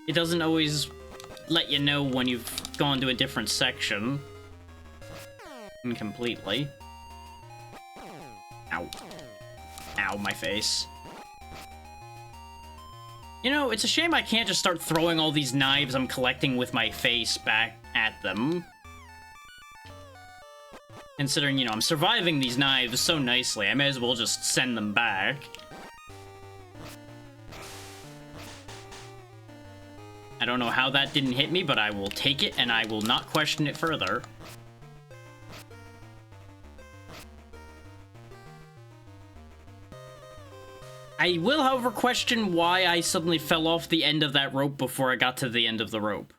it doesn't always let you know when you've gone to a different section. Completely. Ow. Ow, my face. You know, it's a shame I can't just start throwing all these knives I'm collecting with my face back at them. Considering, you know, I'm surviving these knives so nicely, I may as well just send them back. I don't know how that didn't hit me, but I will take it, and I will not question it further. I will, however, question why I suddenly fell off the end of that rope before I got to the end of the rope.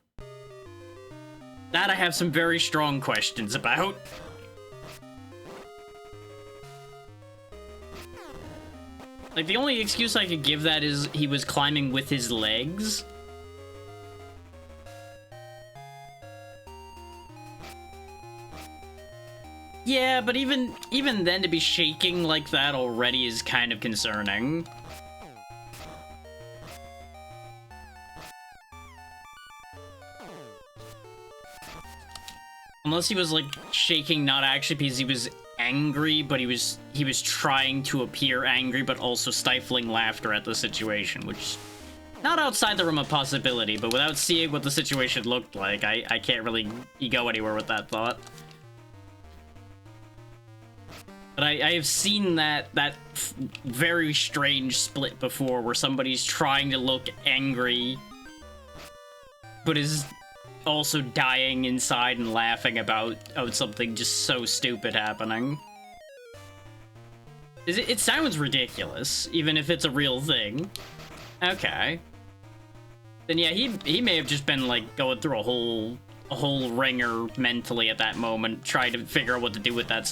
That I have some very strong questions about. Like, the only excuse I could give that is he was climbing with his legs. Yeah, but even then, to be shaking like that already is kind of concerning. Unless he was, like, shaking not actually because he was angry, but he was trying to appear angry, but also stifling laughter at the situation, which not outside the realm of possibility, but without seeing what the situation looked like, I can't really go anywhere with that thought. But I have seen that very strange split before, where somebody's trying to look angry, but is also dying inside and laughing about something just so stupid happening. It sounds ridiculous, even if it's a real thing. Okay. Then yeah, he may have just been like going through a whole ringer mentally at that moment, trying to figure out what to do with that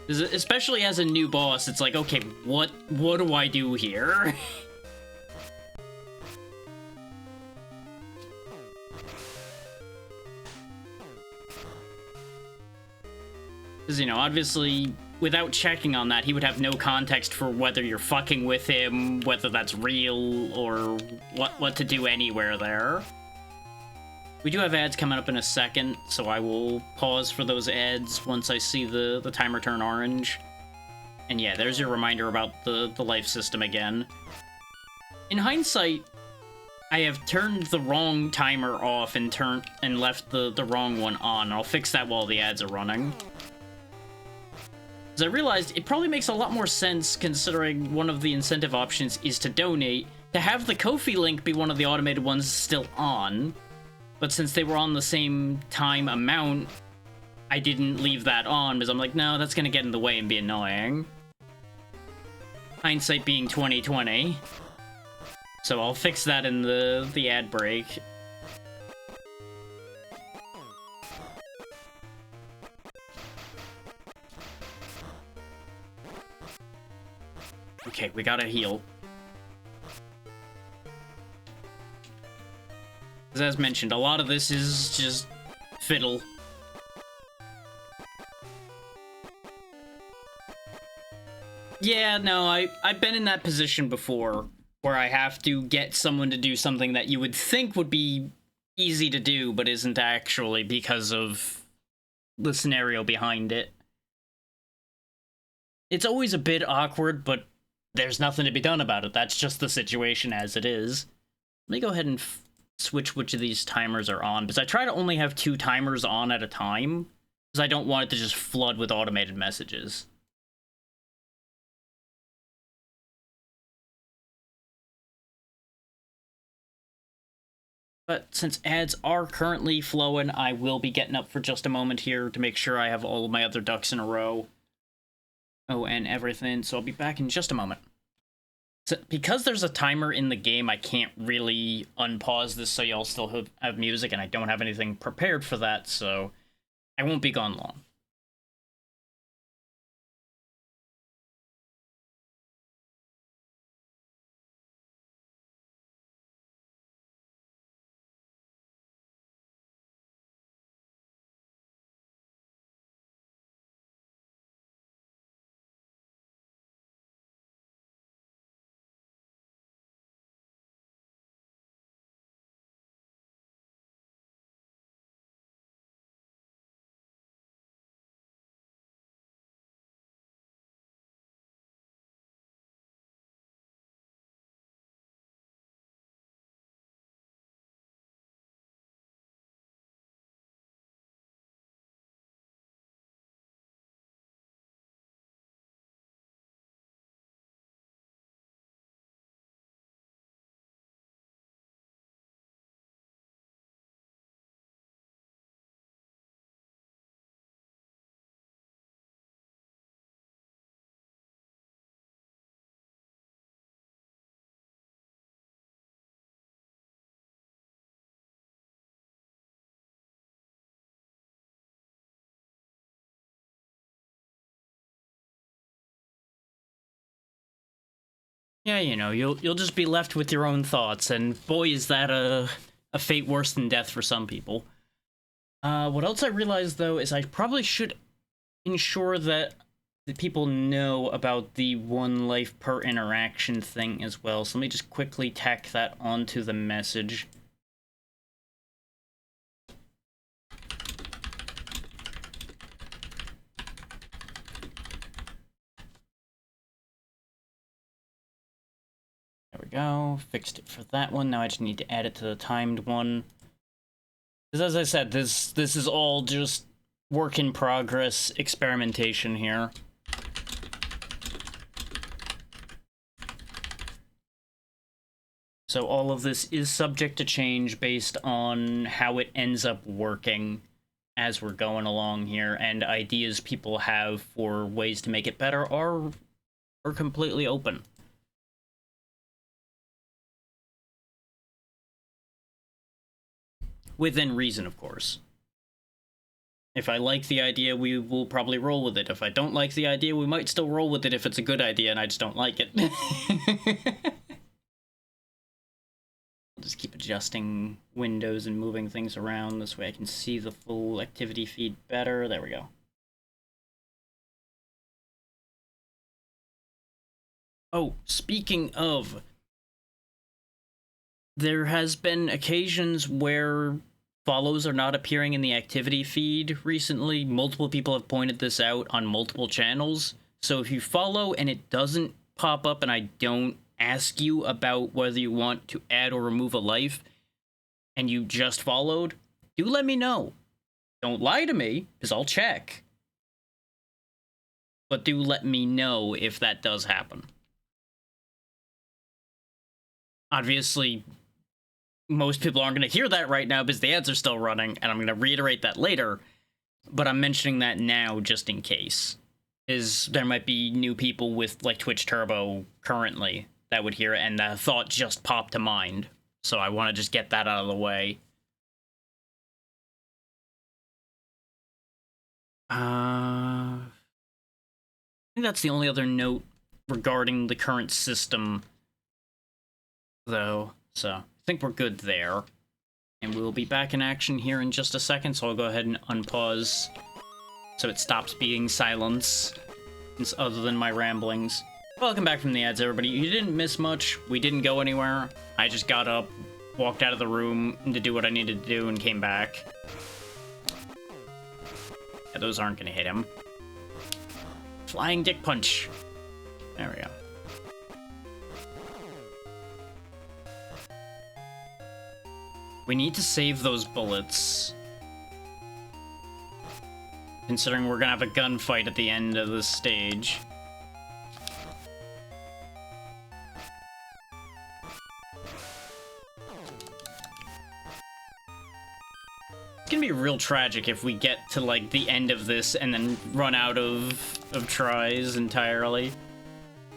Especially as a new boss, it's like, okay, what do I do here? Because, you know, obviously, without checking on that, he would have no context for whether you're fucking with him, whether that's real, or what to do anywhere there. We do have ads coming up in a second, so I will pause for those ads once I see the timer turn orange. And yeah, there's your reminder about the life system again. In hindsight, I have turned the wrong timer off and left the wrong one on. I'll fix that while the ads are running. Because I realized it probably makes a lot more sense, considering one of the incentive options is to donate, to have the Ko-fi link be one of the automated ones still on. But since they were on the same time amount, I didn't leave that on, because I'm like, no, that's gonna get in the way and be annoying. Hindsight being 2020. So I'll fix that in the ad break. Okay, we gotta heal. As mentioned, a lot of this is just fiddle. Yeah, no, I've been in that position before, where I have to get someone to do something that you would think would be easy to do, but isn't actually because of the scenario behind it. It's always a bit awkward, but there's nothing to be done about it. That's just the situation as it is. Let me go ahead and switch which of these timers are on, because I try to only have 2 timers on at a time, because I don't want it to just flood with automated messages. But since ads are currently flowing, I will be getting up for just a moment here to make sure I have all of my other ducks in a row. Oh, and everything, so I'll be back in just a moment. So, because there's a timer in the game, I can't really unpause this so y'all still have music, and I don't have anything prepared for that, so I won't be gone long. Yeah, you know, you'll just be left with your own thoughts, and boy, is that a fate worse than death for some people. What else I realized, though, is I probably should ensure that the people know about the 1 life per interaction thing as well, so let me just quickly tack that onto the message. There we go, fixed it for that one. Now I just need to add it to the timed one. Because as I said, this is all just work in progress experimentation here. So all of this is subject to change based on how it ends up working as we're going along here, and ideas people have for ways to make it better are completely open. Within reason, of course. If I like the idea, we will probably roll with it. If I don't like the idea, we might still roll with it if it's a good idea and I just don't like it. I'll just keep adjusting windows and moving things around. This way I can see the full activity feed better. There we go. Oh, speaking of, there has been occasions where follows are not appearing in the activity feed recently. Multiple people have pointed this out on multiple channels. So if you follow and it doesn't pop up and I don't ask you about whether you want to add or remove a life, and you just followed, do let me know. Don't lie to me, because I'll check. But do let me know if that does happen. Obviously, most people aren't going to hear that right now because the ads are still running, and I'm going to reiterate that later, but I'm mentioning that now just in case. Is there might be new people with, like, Twitch Turbo currently that would hear it, and the thought just popped to mind. So I want to just get that out of the way. I think that's the only other note regarding the current system, though. So I think we're good there. And we'll be back in action here in just a second, so I'll go ahead and unpause so it stops being silence, other than my ramblings. Welcome back from the ads, everybody. You didn't miss much. We didn't go anywhere. I just got up, walked out of the room to do what I needed to do, and came back. Yeah, those aren't gonna hit him. Flying dick punch. There we go. We need to save those bullets, considering we're gonna have a gunfight at the end of this stage. It's gonna be real tragic if we get to, like, the end of this and then run out of tries entirely.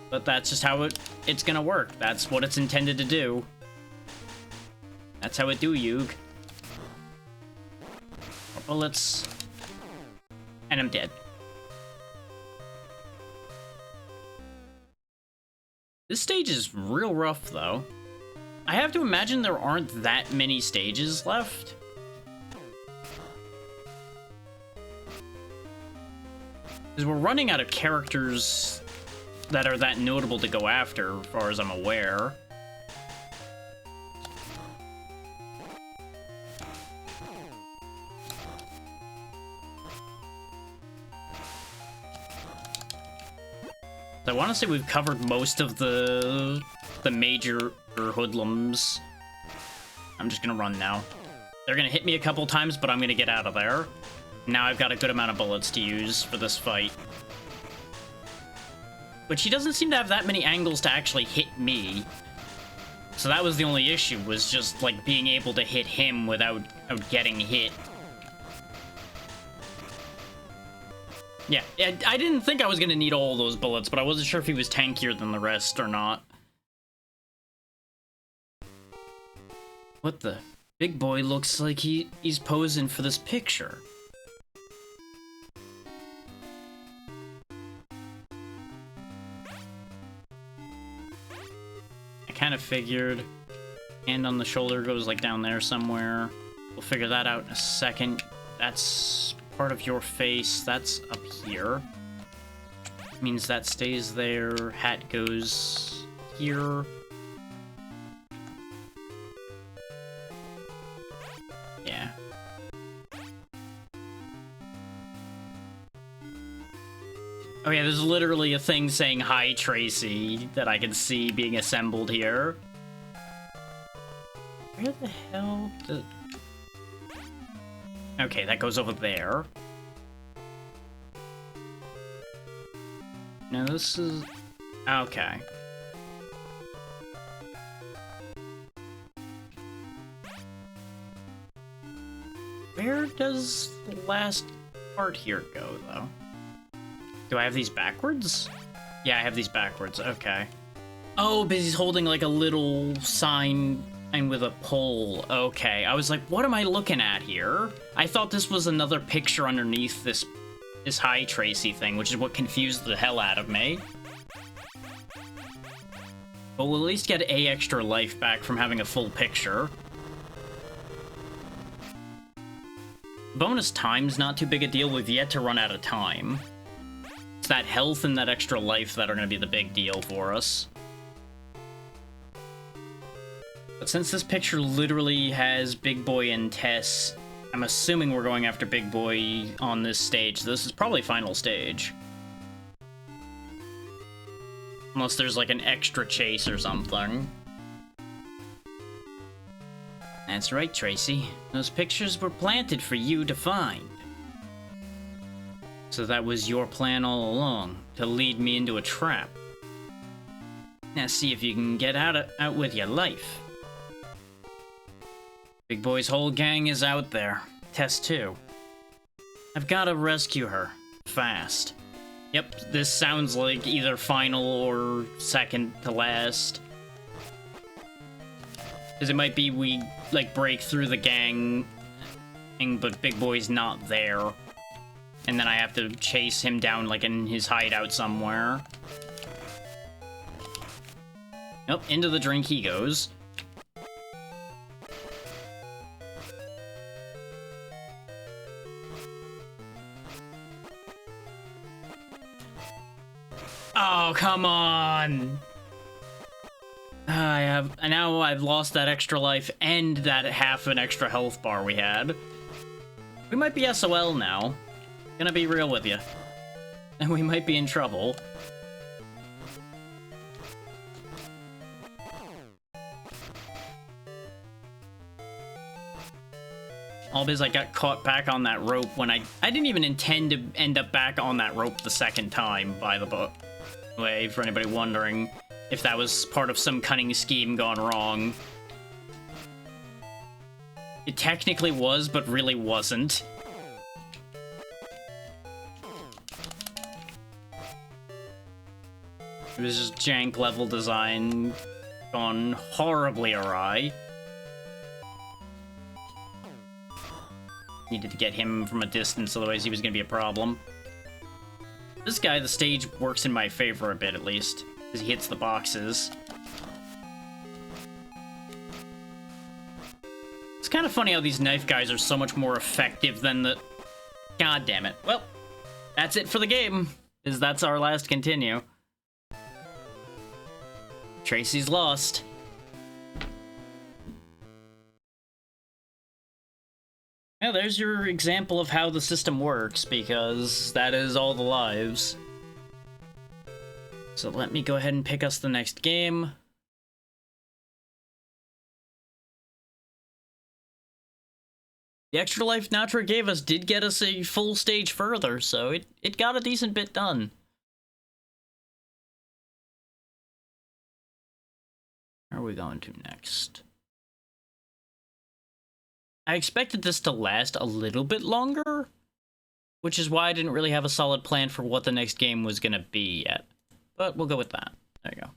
But that's just how it's gonna work. That's what it's intended to do. That's how it do, Yug. More bullets. And I'm dead. This stage is real rough, though. I have to imagine there aren't that many stages left. Because we're running out of characters that are that notable to go after, as far as I'm aware. I want to say we've covered most of the major hoodlums. I'm just gonna run now. They're gonna hit me a couple times, but I'm gonna get out of there. Now I've got a good amount of bullets to use for this fight. But she doesn't seem to have that many angles to actually hit me. So that was the only issue, was just, like, being able to hit him without getting hit. Yeah, I didn't think I was gonna need all those bullets, but I wasn't sure if he was tankier than the rest or not. What the? Big boy looks like he's posing for this picture. I kind of figured. Hand on the shoulder goes, like, down there somewhere. We'll figure that out in a second. That's part of your face. That's up here. Means that stays there. Hat goes here. Yeah. Oh yeah, there's literally a thing saying "Hi, Tracy" that I can see being assembled here. Where the hell did... Okay, that goes over there. No, this is... Okay. Where does the last part here go, though? Do I have these backwards? Yeah, I have these backwards. Okay. Oh, but he's holding, like, a little sign And with a pole. Okay, I was like, what am I looking at here? I thought this was another picture underneath this Hi Tracy thing, which is what confused the hell out of me. But we'll at least get a extra life back from having a full picture. Bonus time's not too big a deal. We've yet to run out of time. It's that health and that extra life that are going to be the big deal for us. But since this picture literally has Big Boy and Tess, I'm assuming we're going after Big Boy on this stage. This is probably final stage. Unless there's like an extra chase or something. That's right, Tracy. Those pictures were planted for you to find. So that was your plan all along, to lead me into a trap. Now see if you can get out with your life. Big Boy's whole gang is out there. Tess too. I've gotta rescue her. Fast. Yep, this sounds like either final or second to last. Because it might be we, like, break through the gang, but Big Boy's not there. And then I have to chase him down, like, in his hideout somewhere. Nope, into the drink he goes. Oh, come on! Now I've lost that extra life and that half an extra health bar we had. We might be SOL now. Gonna be real with you. And we might be in trouble. All because I got caught back on that rope when I didn't even intend to end up back on that rope the second time, by the way, for anybody wondering if that was part of some cunning scheme gone wrong. It technically was, but really wasn't. It was just jank level design gone horribly awry. Needed to get him from a distance, otherwise he was gonna be a problem. This guy, the stage works in my favor a bit, at least, because he hits the boxes. It's kind of funny how these knife guys are so much more effective than the... God damn it. Well, that's it for the game, because that's our last continue. Tracy's lost. Yeah, there's your example of how the system works, because that is all the lives. So let me go ahead and pick us the next game. The extra life Natra gave us did get us a full stage further, so it got a decent bit done. Where are we going to next? I expected this to last a little bit longer, which is why I didn't really have a solid plan for what the next game was going to be yet. But we'll go with that. There you go.